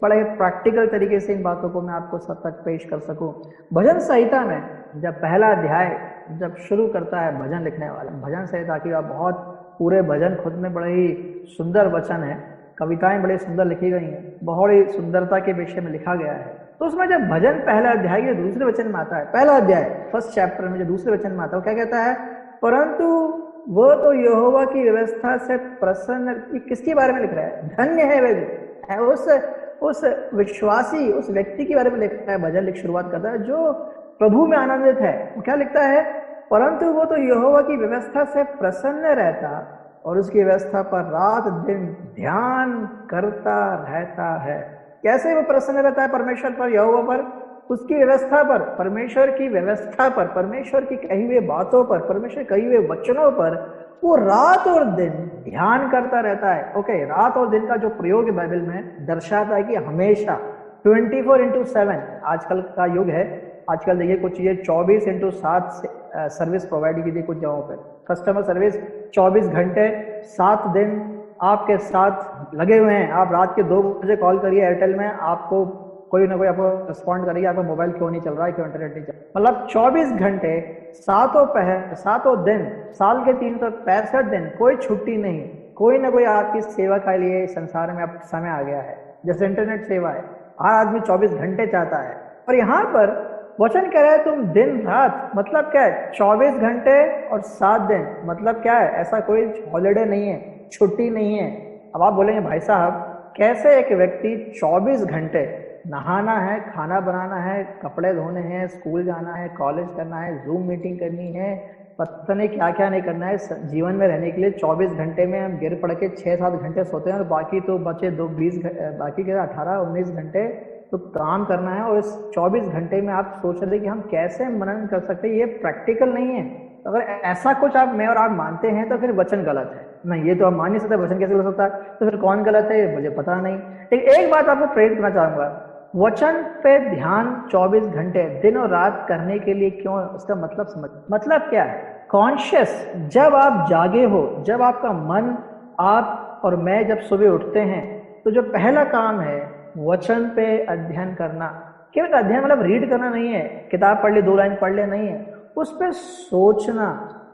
S1: बड़े प्रैक्टिकल तरीके से इन बातों को मैं आपको सब तक पेश कर सकूं। भजन संहिता में जब पहला अध्याय जब शुरू करता है भजन लिखने वाला, भजन संहिता की आप बहुत पूरे भजन खुद में बड़े ही सुंदर वचन है, कविताएं बड़े सुंदर लिखी गई हैं, बहुत ही सुंदरता के विषय में लिखा गया है। तो उसमें जब भजन पहला अध्याय के दूसरे वचन में आता है, पहला अध्याय फर्स्ट चैप्टर में जो दूसरे वचन में आता है, क्या कहता है? परंतु वो तो यहोवा की व्यवस्था से प्रसन्न, किसके बारे में लिख रहा है? धन्य है वे, उस विश्वासी, उस व्यक्ति के बारे में लिखता है। भजन लिख शुरुआत करता है जो प्रभु में आनंदित है। क्या लिखता है? परंतु वो तो यहोवा की व्यवस्था से प्रसन्न रहता और उसकी व्यवस्था पर रात दिन ध्यान करता रहता है। कैसे वो प्रसन्न रहता है? परमेश्वर पर, यहोवा पर, उसकी व्यवस्था पर, परमेश्वर की व्यवस्था पर, परमेश्वर की कही हुई बातों पर, परमेश्वर कही हुए वचनों पर वो रात और दिन ध्यान करता रहता है। ओके, रात और दिन का जो प्रयोग बाइबल में दर्शाता है कि हमेशा 24/7 आजकल का युग है। आजकल देखिए कुछ चीजें 24/7 सर्विस प्रोवाइड की थी कुछ जगहों पर, कस्टमर सर्विस 24 घंटे 7 दिन आपके साथ लगे हुए हैं। आप रात के 2 बजे कॉल करिए एयरटेल में, आपको कोई ना कोई आपको रिस्पॉन्ड करेगी, आपका मोबाइल क्यों नहीं चल रहा है, क्यों इंटरनेट नहीं चल रहा। मतलब 24 घंटे 7 दिन, साल के 365 दिन, कोई छुट्टी नहीं, कोई ना कोई आपकी सेवा के लिए संसार में अब समय आ गया है। जैसे इंटरनेट सेवा है, हर आदमी 24 घंटे चाहता है। और यहाँ पर वचन कह रहा है तुम दिन रात, मतलब क्या है? 24 घंटे और 7 दिन, मतलब क्या है? ऐसा कोई हॉलिडे नहीं है, छुट्टी नहीं है। अब आप बोलेंगे भाई साहब कैसे एक व्यक्ति 24 घंटे, नहाना है, खाना बनाना है, कपड़े धोने हैं, स्कूल जाना है, कॉलेज करना है, जूम मीटिंग करनी है, पता नहीं क्या क्या नहीं करना है जीवन में रहने के लिए, 24 घंटे में हम गिर पड़ के 6-7 घंटे सोते हैं और बाकी तो बचे 20 बाकी के 18-19 घंटे तो काम करना है। और इस 24 घंटे में आप सोच रहे कि हम कैसे मनन कर सकते हैं, ये प्रैक्टिकल नहीं है। अगर ऐसा कुछ आप, मैं और आप मानते हैं तो फिर वचन गलत है। नहीं, ये तो आप मान नहीं सकते, वचन कैसे गलत होता है? तो फिर कौन गलत है मुझे पता नहीं। लेकिन एक बात आपको प्रेरित करना चाहूंगा, वचन पे ध्यान 24 घंटे दिन और रात करने के लिए क्यों? उसका मतलब समझ, मतलब क्या है? कॉन्शियस, जब आप जागे हो, जब आपका मन, आप और मैं जब सुबह उठते हैं तो जो पहला काम है वचन पे अध्ययन करना। केवल अध्ययन मतलब रीड करना नहीं है, किताब पढ़ ली 2 लाइन पढ़ ले, नहीं है, उस पर सोचना।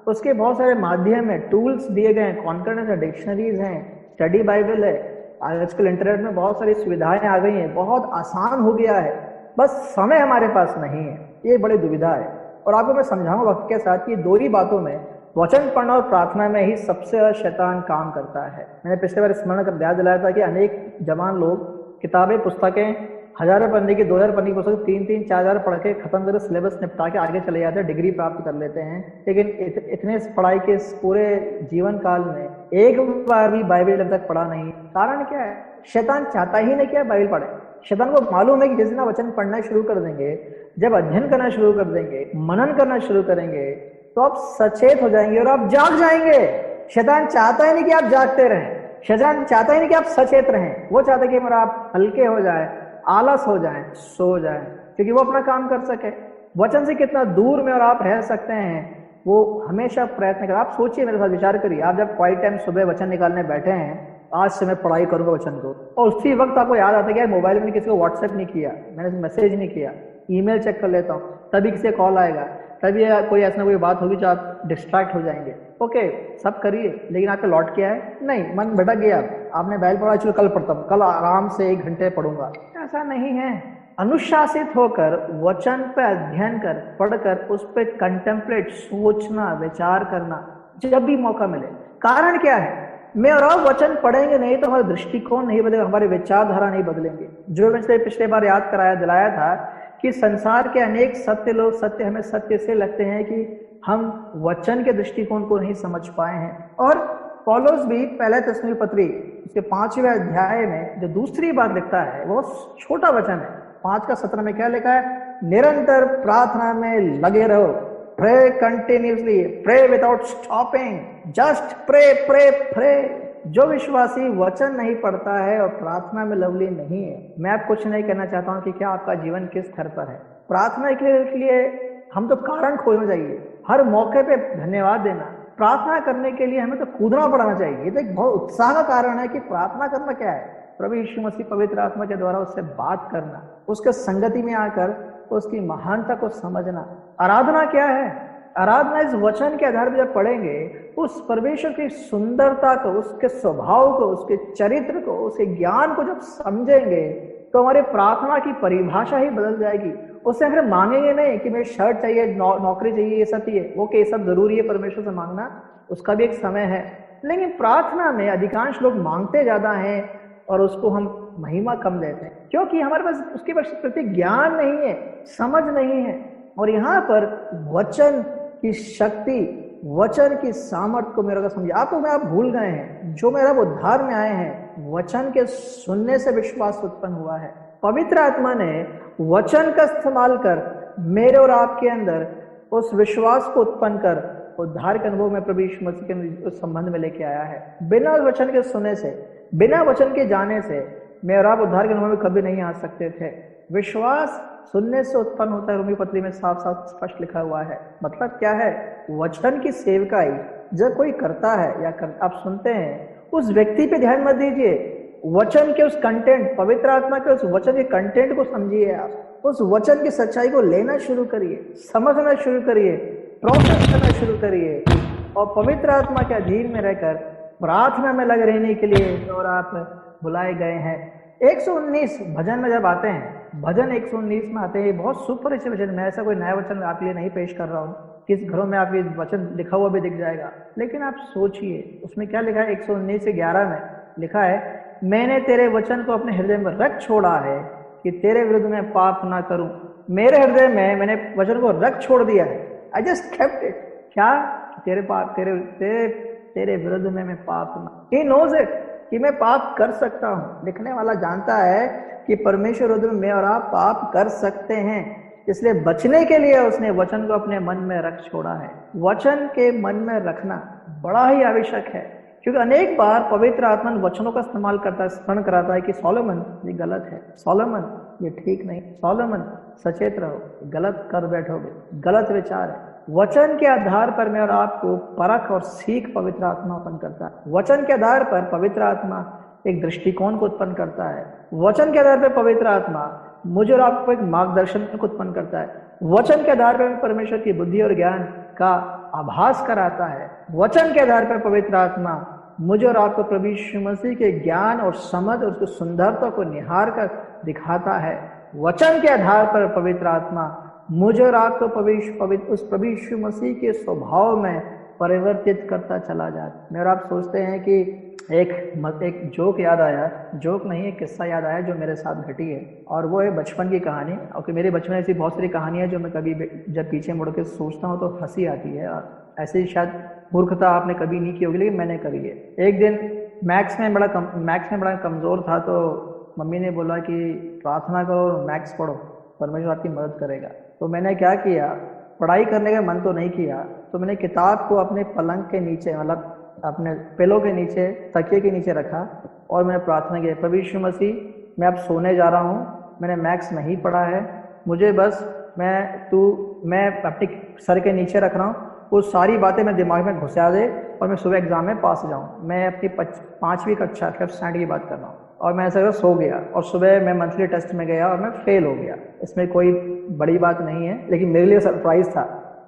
S1: उसके बहुत सारे माध्यम है, टूल्स दिए गए हैं, कॉन्कर्डेंस है, डिक्शनरीज हैं, स्टडी बाइबल है। आजकल इंटरनेट में बहुत सारी सुविधाएं आ गई हैं, बहुत आसान हो गया है, बस समय हमारे पास नहीं है, ये बड़ी दुविधा है। और आपको मैं समझाऊंगा वक्त के साथ कि 2 ही बातों में, वचन पढ़ना और प्रार्थना में ही सबसे ज्यादा शैतान काम करता है। मैंने पिछले बार स्मरण कर याद दिलाया था कि अनेक जवान लोग किताबें, पुस्तकें, 1000 पन्ने की, 2000 पन्ने की पुस्तक 3-3, 4000 पढ़ के खत्म करके सिलेबस निपटा के आगे चले जाते हैं, डिग्री प्राप्त कर लेते हैं। लेकिन इतने पढ़ाई के पूरे जीवन काल में एक बार भी बाइबल अब तक पढ़ा नहीं। कारण क्या है? शैतान चाहता ही नहीं कि बाइबल पढ़े। शैतान को मालूम है कि जिस दिन वचन पढ़ना शुरू कर देंगे, जब अध्ययन करना शुरू कर देंगे, मनन करना शुरू करेंगे, तो आप सचेत हो जाएंगे और आप जाग जाएंगे। शैतान चाहता ही नहीं कि आप जागते रहें, शैतान चाहता ही नहीं कि आप सचेत रहें। वो चाहता है कि मेरा आप हल्के हो जाए, आलस हो जाए, सो जाए, क्योंकि वो अपना काम कर सके। वचन से कितना दूर में और आप रह सकते हैं, वो हमेशा प्रयत्न करें। आप सोचिए, मेरे साथ विचार करिए, आप जब क्वाइट टाइम सुबह वचन निकालने बैठे हैं, आज से मैं पढ़ाई करूंगा वचन को, और उसी वक्त आपको याद आता है कि मोबाइल में किसी को व्हाट्सएप नहीं किया, मैंने मैसेज नहीं किया, ईमेल चेक कर लेता हूँ, तभी किसी कॉल आएगा, तभी कोई ऐसा कोई बात होगी जो आप डिस्ट्रैक्ट हो जाएंगे। ओके, सब करिए, लेकिन आपका लौट क्या है? नहीं, मन भटक गया, आपने बाइबल पढ़ा, चलो कल पढ़ता हूँ, कल आराम से 1 घंटे पढ़ूंगा। ऐसा नहीं है। अनुशासित होकर वचन पे अध्ययन कर, पढ़कर उस पर कंटेम्पलेट, सोचना, विचार करना जब भी मौका मिले। कारण क्या है? मैं और आप वचन पढ़ेंगे नहीं तो हमारा दृष्टिकोण नहीं बदलेगा, हमारे विचारधारा नहीं बदलेंगे। जो मैंने पिछले बार याद कराया दिलाया था कि संसार के अनेक सत्य हमें सत्य से लगते हैं कि हम वचन के दृष्टिकोण को नहीं समझ पाए हैं। और पौलुस भी पहले थिस्सलुनीकि पत्री उसके 5वें अध्याय में जो दूसरी बात लिखता है, वो छोटा वचन है, 5:17 में क्या लिखा है? निरंतर प्रार्थना में लगे रहो pray continuously, pray without stopping, just pray pray pray. जो विश्वासी वचन नहीं पढ़ता है और प्रार्थना में लवली नहीं है, मैं आप कुछ नहीं कहना चाहता हूं कि क्या आपका जीवन किस स्तर पर है। प्रार्थना के लिए हम तो कारण खोजना चाहिए, हर मौके पे धन्यवाद देना। प्रार्थना करने के लिए हमें तो कूदना पड़ना चाहिए। ये तो एक बहुत उत्साह का कारण है कि प्रार्थना करना क्या है, प्रभु यीशु मसीह पवित्र आत्मा के द्वारा उससे बात करना, उसके संगति में आकर उसकी महानता को समझना। आराधना क्या है? आराधना इस वचन के आधार पर जब पढ़ेंगे, उस परमेश्वर की सुंदरता को, उसके स्वभाव को, उसके चरित्र को, उसके ज्ञान को जब समझेंगे तो हमारी प्रार्थना की परिभाषा ही बदल जाएगी। उससे हम मांगेंगे नहीं कि मुझे शर्ट चाहिए, नौकरी चाहिए, ये सब चाहिए। ओके, सब जरूरी है परमेश्वर से मांगना, उसका भी एक समय है। लेकिन प्रार्थना में अधिकांश लोग मांगते ज्यादा हैं और उसको हम महिमा कम देते हैं, क्योंकि हमारे पास उसके प्रति ज्ञान नहीं है, समझ नहीं है। और यहाँ पर वचन की शक्ति, वचन की सामर्थ्य को मेरे को समझिए। आप भूल गए हैं, जो मेरा उद्धार में आए हैं वचन के सुनने से विश्वास उत्पन्न हुआ है। पवित्र आत्मा ने वचन का इस्तेमाल कर मेरे और आपके अंदर उस विश्वास को उत्पन्न कर उद्धार के अनुभव में प्रभु यीशु मसीह के संबंध में लेके आया है। बिना वचन के सुनने से, बिना वचन के जाने से मैं और आप उद्धार के अनुभव में कभी नहीं आ सकते थे। विश्वास सुनने से उत्पन्न होता है, रोमी पत्री में साफ साफ स्पष्ट लिखा हुआ है। मतलब क्या है? वचन की सेवकाई जब कोई करता है या आप सुनते हैं, उस व्यक्ति पे ध्यान मत दीजिए, वचन के उस कंटेंट, पवित्र आत्मा के उस वचन के कंटेंट को समझिए। आप उस वचन की सच्चाई को लेना शुरू करिए, समझना शुरू करिए, प्रोसेस करना शुरू करिए और पवित्र आत्मा के अधीन में रहकर प्रार्थना में लग रहने के लिए और आप बुलाए गए हैं। 119 भजन में जब आते हैं, भजन 119 में आते हैं, बहुत सुपरिचित वचन। मैं ऐसा कोई नया वचन आपके लिए नहीं पेश कर रहा हूँ, किस घरों में आप ये वचन लिखा हुआ भी दिख जाएगा। लेकिन आप सोचिए उसमें क्या लिखा है। 119 से 11 में लिखा है, मैंने तेरे वचन को अपने हृदय में रख छोड़ा है कि तेरे विरुद्ध में पाप ना करूं। मेरे हृदय में मैंने वचन को रख छोड़ दिया है। I just kept it. क्या? तेरे पाप, तेरे विरुद्ध में मैं पाप ना। ही नोज इट कि मैं पाप कर सकता हूं। लिखने वाला जानता है कि परमेश्वर विरुद्ध में मैं और आप पाप कर सकते हैं, इसलिए बचने के लिए उसने वचन को अपने मन में रख छोड़ा है। वचन के मन में रखना बड़ा ही आवश्यक है, क्योंकि अनेक बार पवित्र आत्मा वचनों का इस्तेमाल करता है, स्मरण कराता है कि सोलोमन ये गलत है, सोलोमन ये ठीक नहीं, सोलोमन सचेत रहो, गलत कर बैठोगे, गलत विचार है। वचन के आधार पर मैं और आपको परख और सीख पवित्र आत्मा उत्पन्न करता है। वचन के आधार पर पवित्र आत्मा एक दृष्टिकोण को उत्पन्न करता है। वचन के आधार पर पवित्र आत्मा मुझे और आपको एक मार्गदर्शन को उत्पन्न करता है। वचन के आधार पर परमेश्वर की बुद्धि और ज्ञान का आभास कराता है। वचन के आधार पर पवित्र आत्मा मुझे और आपको प्रभु यीशु मसीह के ज्ञान और समझ और उसकी सुंदरता को निहार कर दिखाता है। वचन के आधार पर पवित्र आत्मा मुझे और आपको उस प्रभु यीशु मसीह के स्वभाव में परिवर्तित करता चला जाता। मैं और आप सोचते हैं कि एक जोक याद आया, जोक नहीं, एक किस्सा याद आया जो मेरे साथ घटी है, और वो है बचपन की कहानी। और मेरे बचपन ऐसी बहुत सारी कहानियां हैं जो मैं कभी जब पीछे मुड़ के सोचता हूँ तो हंसी आती है। और ऐसी शायद मूर्खता आपने कभी नहीं की होगी, लेकिन मैंने करी है। एक दिन मैथ्स में बड़ा कमजोर था, तो मम्मी ने बोला कि प्रार्थना करो, मैथ्स पढ़ो, परमेश्वर आपकी मदद करेगा। तो मैंने क्या किया, पढ़ाई करने का मन तो नहीं किया, तो मैंने किताब को अपने पलंग के नीचे, मतलब अपने पिलो के नीचे, तकिए के नीचे रखा और मैंने प्रार्थना की, प्रभु यीशु मसीह मैं अब सोने जा रहा हूँ, मैंने मैथ्स नहीं पढ़ा है, मुझे बस मैं अपने सर के नीचे रख रहा हूँ, वो सारी बातें मैं दिमाग में घुसा दे और मैं सुबह एग्जाम में पास हो जाऊँ। मैं अपनी 5वीं कक्षा 5th स्टैंडर्ड की बात कर रहा हूँ। और मैं ऐसा सो गया और सुबह मैं मंथली टेस्ट में गया और मैं फेल हो गया। इसमें कोई बड़ी बात नहीं है, लेकिन मेरे लिए सरप्राइज था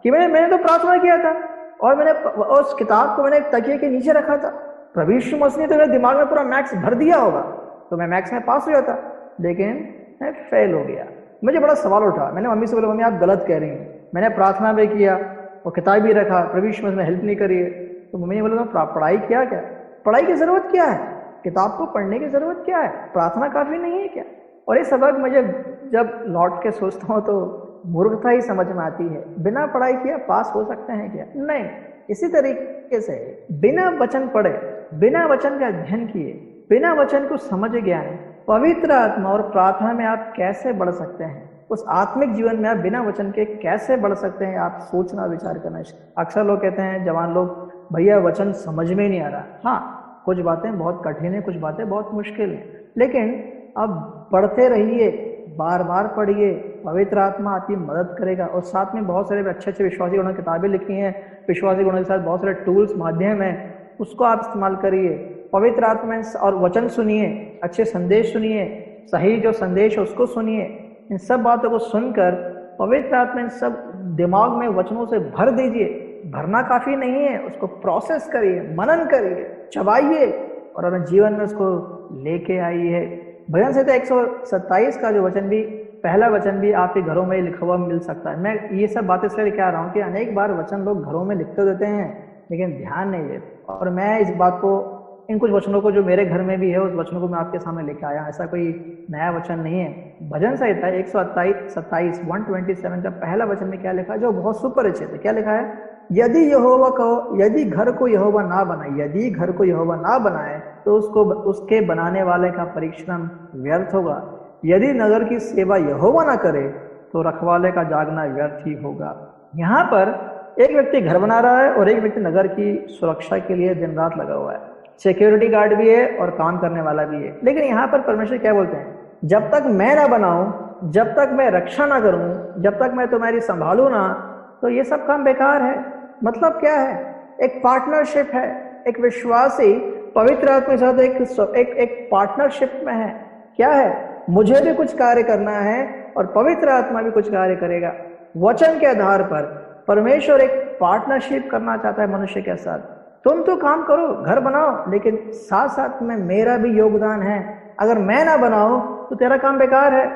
S1: कि मैंने तो प्रार्थना किया था और मैंने उस किताब को मैंने तकिए के नीचे रखा था। प्रभु यीशु मसीह ने तो मेरे दिमाग में पूरा मैथ्स भर दिया होगा, तो मैं मैथ्स में पास हो जाता, लेकिन मैं फेल हो गया। मुझे बड़ा सवाल उठा, मैंने मम्मी से बोला, मम्मी आप गलत कह रही हैं। मैंने प्रार्थना भी किया और किताब भी रखा, प्रभु यीशु मसीह ने हेल्प नहीं करी है। तो मम्मी ने बोला, पढ़ाई किया क्या? पढ़ाई की जरूरत क्या है? किताब को पढ़ने की जरूरत क्या है? प्रार्थना काफी नहीं है क्या? और ये सबक मुझे जब लौट के सोचता हूँ तो मूर्खता ही समझ में आती है। बिना पढ़ाई किया पास हो सकते हैं क्या? नहीं। इसी तरीके से बिना वचन पढ़े, बिना वचन का अध्ययन किए, बिना वचन को समझ ज्ञान, पवित्र आत्मा और प्रार्थना में आप कैसे बढ़ सकते हैं? उस आत्मिक जीवन में आप बिना वचन के कैसे बढ़ सकते हैं, आप सोचना विचार करना। अक्सर लोग कहते हैं, जवान लोग, भैया वचन समझ में नहीं आ रहा। हाँ, कुछ बातें बहुत कठिन है, कुछ बातें बहुत मुश्किल है, लेकिन अब पढ़ते रहिए, बार बार पढ़िए, पवित्र आत्मा आपकी मदद करेगा। और साथ में बहुत सारे अच्छे अच्छे विश्वासी गुणों की किताबें लिखी हैं, विश्वासी गुणों के साथ बहुत सारे टूल्स माध्यम हैं, उसको आप इस्तेमाल करिए। पवित्र आत्मा और वचन सुनिए, अच्छे संदेश सुनिए, सही जो संदेश है उसको सुनिए। इन सब बातों को सुनकर पवित्र आत्मा इन सब दिमाग में वचनों से भर दीजिए। भरना काफी नहीं है, उसको प्रोसेस करिए, मनन करिए, चबाइए और अपने जीवन में उसको लेके आइए। भजन संहिता 127 का जो वचन भी, पहला वचन भी आपके घरों में लिखा हुआ मिल सकता है। मैं ये सब बातें इसलिए क्या रहा हूँ कि अनेक बार वचन लोग घरों में लिखते देते हैं लेकिन ध्यान नहीं देते, और मैं इस बात को, इन कुछ वचनों को जो मेरे घर में भी है उस वचनों को मैं आपके सामने लेके आया। ऐसा कोई नया वचन नहीं है। भजन संहिता 127 का पहला वचन में क्या लिखा है, जो बहुत सुपरिचित है। क्या लिखा है, यदि घर को यहोवा ना बनाए, यदि घर को यहोवा ना बनाए तो उसके बनाने वाले का परिश्रम व्यर्थ होगा। यदि नगर की सेवा यहोवा ना करे तो रखवाले का जागना व्यर्थ ही होगा। यहाँ पर एक व्यक्ति घर बना रहा है और एक व्यक्ति नगर की सुरक्षा के लिए दिन रात लगा हुआ है। सिक्योरिटी गार्ड भी है और काम करने वाला भी है। लेकिन यहाँ पर परमेश्वर क्या बोलते हैं, जब तक मैं ना बनाऊं, जब तक मैं रक्षा ना करूं, जब तक मैं तुम्हारी संभालू ना, तो ये सब काम बेकार है। मतलब क्या है, एक पार्टनरशिप है। एक विश्वासी पवित्र आत्मा के साथ एक पार्टनरशिप में है। क्या है, मुझे भी कुछ कार्य करना है और पवित्र आत्मा भी कुछ कार्य करेगा। वचन के आधार पर परमेश्वर एक पार्टनरशिप करना चाहता है मनुष्य के साथ। तुम तो काम करो, घर बनाओ, लेकिन साथ साथ में मेरा भी योगदान है। अगर मैं ना बनाऊं तो तेरा काम बेकार है।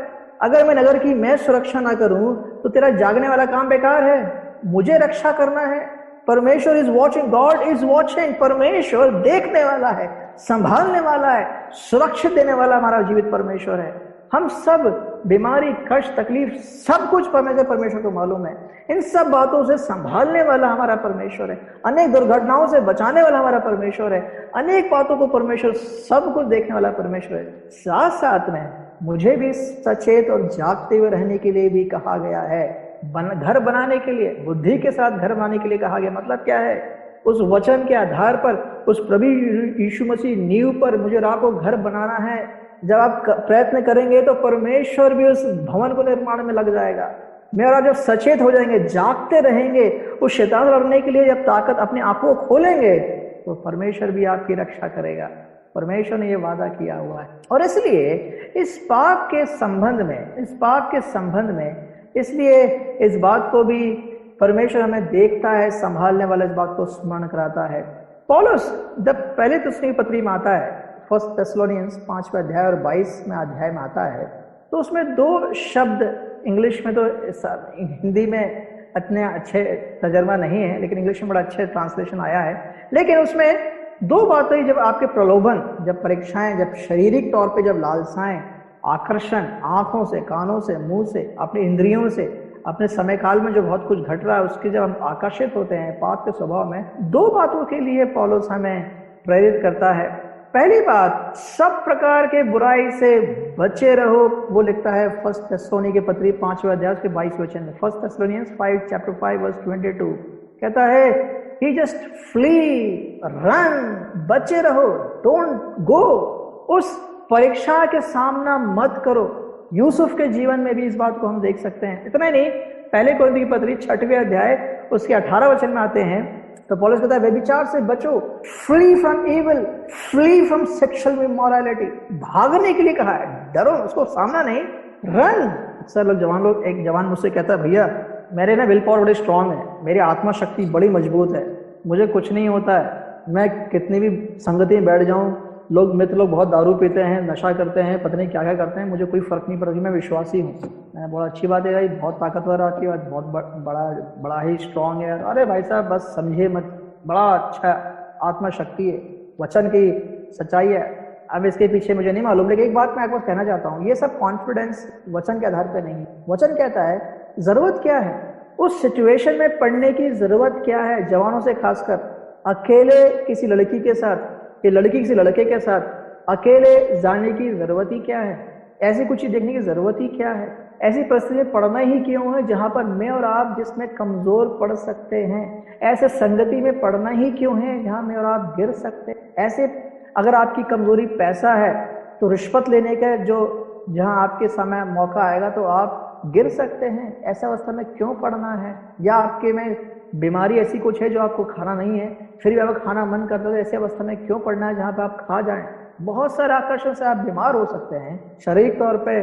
S1: अगर मैं नगर की मैं सुरक्षा ना करूं तो तेरा जागने वाला काम बेकार है। मुझे रक्षा करना है। परमेश्वर is watching, God is watching. परमेश्वर देखने वाला है, संभालने वाला है, सुरक्षित देने वाला हमारा जीवित परमेश्वर है। हम सब बीमारी, कष्ट, तकलीफ, सब कुछ परमेश्वर को मालूम है। इन सब बातों से संभालने वाला हमारा परमेश्वर है। अनेक दुर्घटनाओं से बचाने वाला हमारा परमेश्वर है। अनेक बातों को परमेश्वर सब कुछ देखने वाला परमेश्वर है। साथ साथ में मुझे भी सचेत और जागते हुए रहने के लिए भी कहा गया है। घर बनाने के लिए, बुद्धि के साथ घर बनाने के लिए कहा गया। मतलब क्या है, उस वचन के आधार पर, उस प्रभु यीशु मसीह नींव पर मुझे और आपको घर बनाना है। जब आप प्रयत्न करेंगे तो परमेश्वर भी उस भवन को निर्माण में लग जाएगा। मैं और आप जब सचेत हो जाएंगे, जागते रहेंगे, उस शैतान लड़ने के लिए जब ताकत अपनी आंखों को खोलेंगे, तो परमेश्वर भी आपकी रक्षा करेगा। परमेश्वर ने यह वादा किया हुआ है। और इसलिए इस पाप के संबंध में इसलिए इस बात को भी परमेश्वर हमें देखता है, संभालने वाला इस बात को स्मरण कराता है। पौलुस जब पहले तिस्सलुनीकी पत्री में आता है, 1 थेस्सलोनियंस 5वां अध्याय और 22वें अध्याय में आता है, तो उसमें 2 शब्द, इंग्लिश में तो, हिंदी में इतने अच्छे तर्जमा नहीं है, लेकिन इंग्लिश में बड़ा अच्छे ट्रांसलेशन आया है। लेकिन उसमें 2 बातें, जब आपके प्रलोभन, जब परीक्षाएं, जब शारीरिक तौर पे जब लालसाएं, आकर्षण, आंखों से, कानों से, मुंह से, अपने इंद्रियों से, अपने समय काल में जो बहुत कुछ घट रहा है उसके जब हम आकर्षित होते हैं पाप के स्वभाव में, 2 बातों के लिए पौलुस हमें प्रेरित करता है। पहली बात, सब प्रकार के बुराई से बचे रहो, वो लिखता है 1 थेस्सलोनिकी पत्री 5वां अध्याय के 22वें वचन में। 1 Thessalonians 5:22 कहता है कि जस्ट फ्ली, रन, बचे रहो, डोंट गो। उस परीक्षा के सामना मत करो। यूसुफ के जीवन में भी इस बात को हम देख सकते हैं। इतना ही नहीं, पहले कोरिन्थियों की पत्री 6वें अध्याय उसके 18 वचन में आते हैं, तो पौलुस कहता है व्यभिचार से बचो, flee from evil, flee from sexual immorality. भागने के लिए कहा है, डरो, उसको सामना नहीं, रन। अक्सर लोग, एक जवान मुझसे कहता है, भैया मेरे ना विल पावर बड़ी स्ट्रांग है, मेरी आत्मा शक्ति बड़ी मजबूत है, मुझे कुछ नहीं होता है, मैं कितनी भी संगति में बैठ जाऊं, मित्र लोग बहुत दारू पीते हैं, नशा करते हैं, पता नहीं क्या क्या करते हैं, मुझे कोई फर्क नहीं पड़ता, मैं विश्वासी हूँ। मैं बहुत अच्छी बात है भाई, बहुत ताकतवर आपकी बात, बहुत बड़ा ही स्ट्रांग है। अरे भाई साहब बस समझे मत, बड़ा अच्छा आत्मा शक्ति है, वचन की सच्चाई है। अब इसके पीछे मुझे नहीं मालूम, लेकिन एक बात मैं आपको कहना चाहता हूँ, ये सब कॉन्फिडेंस वचन के आधार पर नहीं है। वचन कहता है जरूरत क्या है, उस सिचुएशन में पढ़ने की जरूरत क्या है। जवानों से खासकर, अकेले किसी लड़की के साथ, कि लड़की किसी लड़के के साथ अकेले जाने की जरूरत ही क्या है, ऐसी कुछ देखने की जरूरत ही क्या है। ऐसी परिस्थिति में पढ़ना ही क्यों है जहां पर मैं और आप जिसमें कमजोर पड़ सकते हैं? ऐसे संगति में पढ़ना ही क्यों है जहां मैं और आप गिर सकते हैं? ऐसे अगर आपकी कमजोरी पैसा है तो रिश्वत लेने का जो जहां आपके समय मौका आएगा तो आप गिर सकते हैं। ऐसा अवस्था में क्यों पढ़ना है? या आपके में बीमारी ऐसी कुछ है जो आपको खाना नहीं है, फिर भी आपको खाना मन करता है, तो ऐसी अवस्था में क्यों पढ़ना है जहां पर आप खा जाएं? बहुत सारे आकर्षण से आप बीमार हो सकते हैं, शारीरिक तौर पे,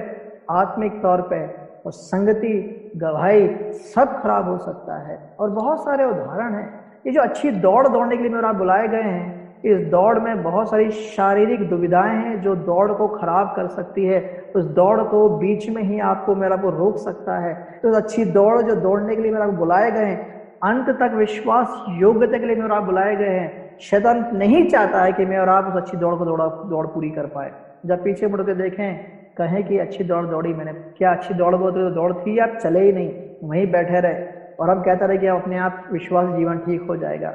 S1: आत्मिक तौर पे, और संगति, गवाही सब खराब हो सकता है। और बहुत सारे उदाहरण हैं। ये जो अच्छी दौड़ दौड़ने के लिए मेरे आप बुलाए गए हैं, इस दौड़ में बहुत सारी शारीरिक दुविधाएं हैं जो दौड़ को खराब कर सकती है। उस दौड़ को बीच में ही आपको मेरा को रोक सकता है। तो अच्छी दौड़ जो दौड़ने के लिए मेरा बुलाए गए हैं, अंत तक विश्वास योग्यता के लिए मेरे आप बुलाए गए हैं। शैतान नहीं चाहता है कि मैं और आप उस अच्छी दौड़ को दौड़ पूरी कर पाए। जब पीछे मुड़ के देखें, कहें कि अच्छी दौड़ दौड़ी मैंने, क्या अच्छी दौड़ वो तो दौड़ थी, आप चले ही नहीं, वहीं बैठे रहे और हम कहते रहे कि अपने आप विश्वास जीवन ठीक हो जाएगा।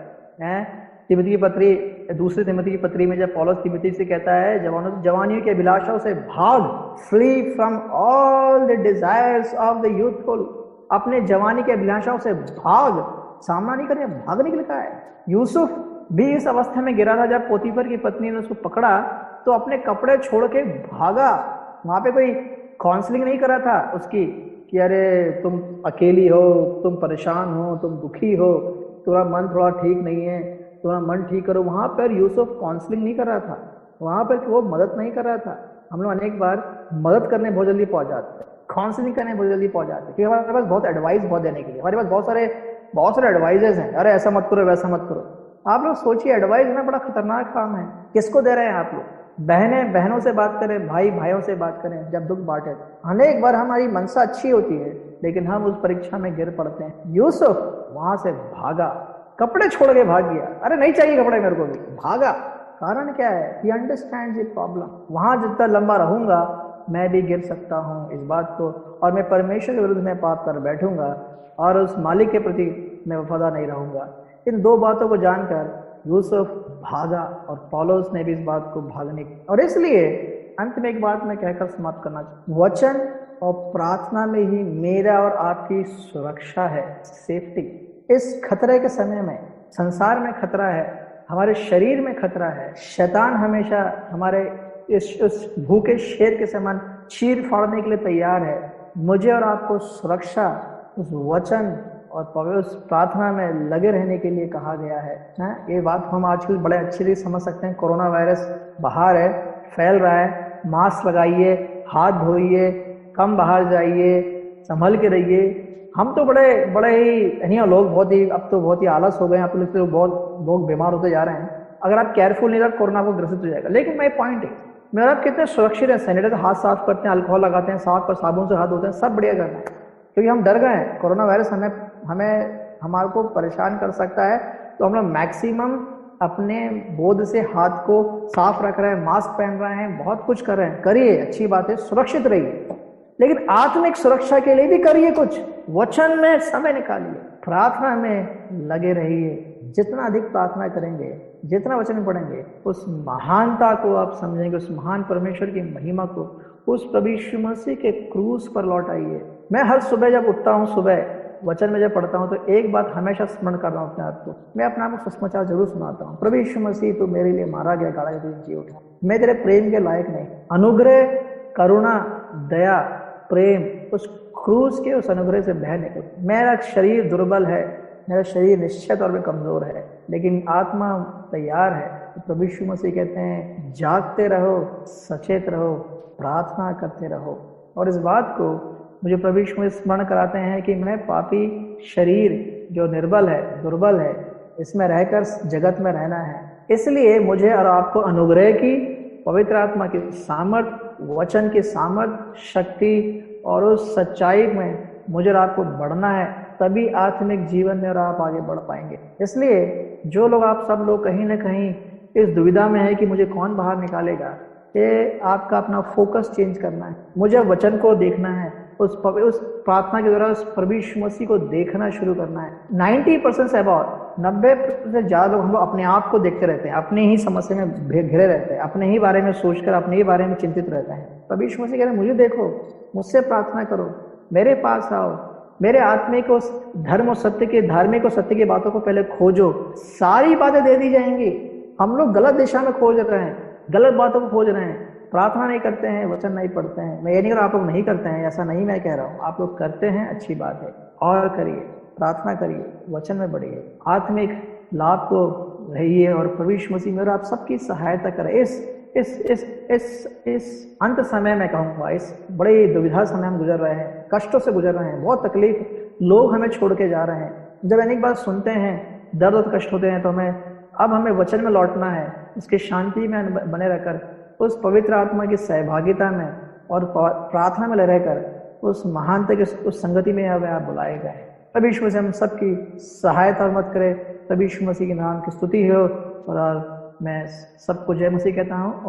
S1: तिमोथी की पत्री, दूसरी तिमोथी की पत्री में जब पौलुस तिमोथी से कहता है जवानियों के अभिलाषाओं से भाग, flee from all the desires of the youthful, अपने जवानी के अभिलाषाओं से भाग, सामना नहीं करने, भागने के लिए कहा है। यूसुफ भी इस अवस्था में गिरा था जब पोतीफर की पत्नी ने उसको पकड़ा तो अपने कपड़े छोड़ के भागा। वहां पे कोई काउंसलिंग नहीं करा था उसकी कि अरे तुम अकेली हो, तुम परेशान हो, तुम दुखी हो, तुम्हारा मन थोड़ा ठीक नहीं है, तुम्हारा मन ठीक करो। वहां पर यूसुफ काउंसलिंग नहीं कर रहा था, वहां पर वो मदद नहीं कर रहा था। हम लोग अनेक बार मदद करने बहुत जल्दी पहुंच जाते हैं, काउंसलिंग करने बहुत जल्दी पहुंच जाते हैं, क्योंकि हमारे पास बहुत एडवाइस बहुत देने के लिए, हमारे पास बहुत सारे एडवाइजर्स हैं। अरे ऐसा मत करो, वैसा मत करो। आप लोग सोचिए, एडवाइस देना बड़ा खतरनाक काम है। किसको दे रहे हैं आप लोग? बहनें बहनों से बात करें, भाई भाइयों से बात करें जब दुख बांटे। अनेक बार हमारी मनसा अच्छी होती है लेकिन हम उस परीक्षा में गिर पड़ते हैं। यूसुफ वहां से भागा, कपड़े छोड़ के भाग गया। अरे नहीं चाहिए कपड़े मेरे को भी, भागा। कारण क्या है? He understands the problem. वहां जितना लंबा रहूंगा मैं भी गिर सकता हूं इस बात को, और मैं परमेश्वर के विरुद्ध में पाप कर बैठूंगा और उस मालिक के प्रति मैं वफादार नहीं रहूंगा। इन दो बातों को जानकर यूसुफ भागा और पौलुस ने भी इस बात को भागने की। और इसलिए अंत में एक बात मैं कहकर समाप्त करना चाहूँ, वचन और प्रार्थना में ही मेरा और आपकी सुरक्षा है, सेफ्टी। इस खतरे के समय में, संसार में खतरा है, हमारे शरीर में खतरा है, शैतान हमेशा हमारे इस भूखे शेर के समान चीर फाड़ने के लिए तैयार है। मुझे और आपको सुरक्षा उस वचन और पवित्र प्रार्थना में लगे रहने के लिए कहा गया है। ये बात हम आजकल बड़े अच्छे से समझ सकते हैं। कोरोना वायरस बाहर है, फैल रहा है, मास्क लगाइए, हाथ धोइए, कम बाहर जाइए, संभल के रहिए। हम तो बड़े ही लोग अब तो बहुत ही आलस हो गए हैं, तो बहुत लोग बीमार होते जा रहे हैं। अगर आप केयरफुल नहीं रहे कोरोना को ग्रसित हो जाएगा। लेकिन मेरा पॉइंट है, मेरा आप कितने सुरक्षित है, सैनिटाइजर हाथ साफ करते हैं, अल्कोहल लगाते हैं, साफ पर साबुन से हाथ धोते हैं, सब बढ़िया करना है, क्योंकि हम डर गए हैं कोरोना वायरस हमारे को परेशान कर सकता है। तो हम लोग मैक्सिमम अपने बोध से हाथ को साफ रख रहे हैं, मास्क पहन रहे हैं, बहुत कुछ कर रहे हैं। करिए, अच्छी बात है, सुरक्षित रहिए, लेकिन आत्मिक सुरक्षा के लिए भी करिए कुछ। वचन में समय निकालिए, प्रार्थना में लगे रहिए। जितना अधिक प्रार्थना करेंगे, जितना वचन पढ़ेंगे, उस महानता को आप समझेंगे, उस महान परमेश्वर की महिमा को, उस प्रभु यीशु मसीह के क्रूस पर लौट आइए। मैं हर सुबह जब उठता हूँ, सुबह वचन में जब पढ़ता हूँ, तो एक बात हमेशा स्मरण कर रहा हूँ अपने आप को। मैं अपने आप को सुसमाचार जरूर सुनाता हूँ, प्रभु यीशु मसीह तो मेरे लिए मारा गया, गाड़ा गया, जी उठा, मैं तेरे प्रेम के लायक नहीं। अनुग्रह, करुणा, दया, प्रेम उस क्रूस के उस अनुग्रह से बह निकल। मेरा शरीर दुर्बल है, मेरा शरीर निश्चय तौर पर कमजोर है, लेकिन आत्मा तैयार है। तो प्रभु यीशु मसीह कहते हैं, जागते रहो, सचेत रहो, प्रार्थना करते रहो। और इस बात को मुझे प्रभु यीशु मसीह स्मरण कराते हैं कि मैं पापी शरीर जो निर्बल है, दुर्बल है, इसमें रहकर जगत में रहना है। इसलिए मुझे और आपको अनुग्रह की, पवित्र आत्मा की सामर्थ, वचन की सामर्थ, शक्ति और उस सच्चाई में मुझे और आपको बढ़ना है, तभी आत्मिक जीवन में और आप आगे बढ़ पाएंगे। इसलिए जो लोग, आप सब लोग कहीं ना कहीं इस दुविधा में है कि मुझे कौन बाहर निकालेगा, ये आपका अपना फोकस चेंज करना है। मुझे वचन को देखना है, उस प्रार्थना के द्वारा उस प्रभु यीशु मसीह को देखना शुरू करना है। 90% से अबाउट 90% से ज्यादा लोग हम लोग अपने आप को देखते रहते हैं, अपने ही समस्या में घिरे रहते हैं, अपने ही बारे में सोचकर अपने ही बारे में चिंतित रहते हैं। प्रभु यीशु मसीह कह रहे हैं, मुझे देखो, मुझसे प्रार्थना करो, मेरे पास आओ, मेरे आत्मिक को धर्म और सत्य के, धार्मिक और सत्य की बातों को पहले खोजो, सारी बातें दे दी जाएंगी। हम लोग गलत दिशा में खोज रहे हैं, गलत बातों को खोज रहे हैं, प्रार्थना नहीं करते हैं, वचन नहीं पढ़ते हैं। मैं ये नहीं कह रहा आप लोग नहीं करते हैं, ऐसा नहीं मैं कह रहा हूँ, आप लोग करते हैं, अच्छी बात है, और करिए, प्रार्थना करिए, वचन में बढ़िए, आत्मिक लाभ को रहिए, और प्रभु यीशु मसीह में और आप सबकी सहायता करें। इस अंत समय में कहूँगा, इस बड़े दुविधा समय हम गुजर रहे हैं, कष्टों से गुजर रहे हैं, बहुत तकलीफ, लोग हमें छोड़ के जा रहे हैं। जब अनेक बार सुनते हैं, दर्द और कष्ट होते हैं, तो हमें वचन में लौटना है, उसकी शांति में बने रहकर, उस पवित्र आत्मा की सहभागिता में और प्रार्थना में रहकर उस महानता की उस संगति में हमें आप बुलाए गए। तभी यीशु मसीह हम सबकी सहायता मत करे, तभी यीशु मसीह के नाम की स्तुति हो, और मैं सबको जय मसीह कहता हूँ।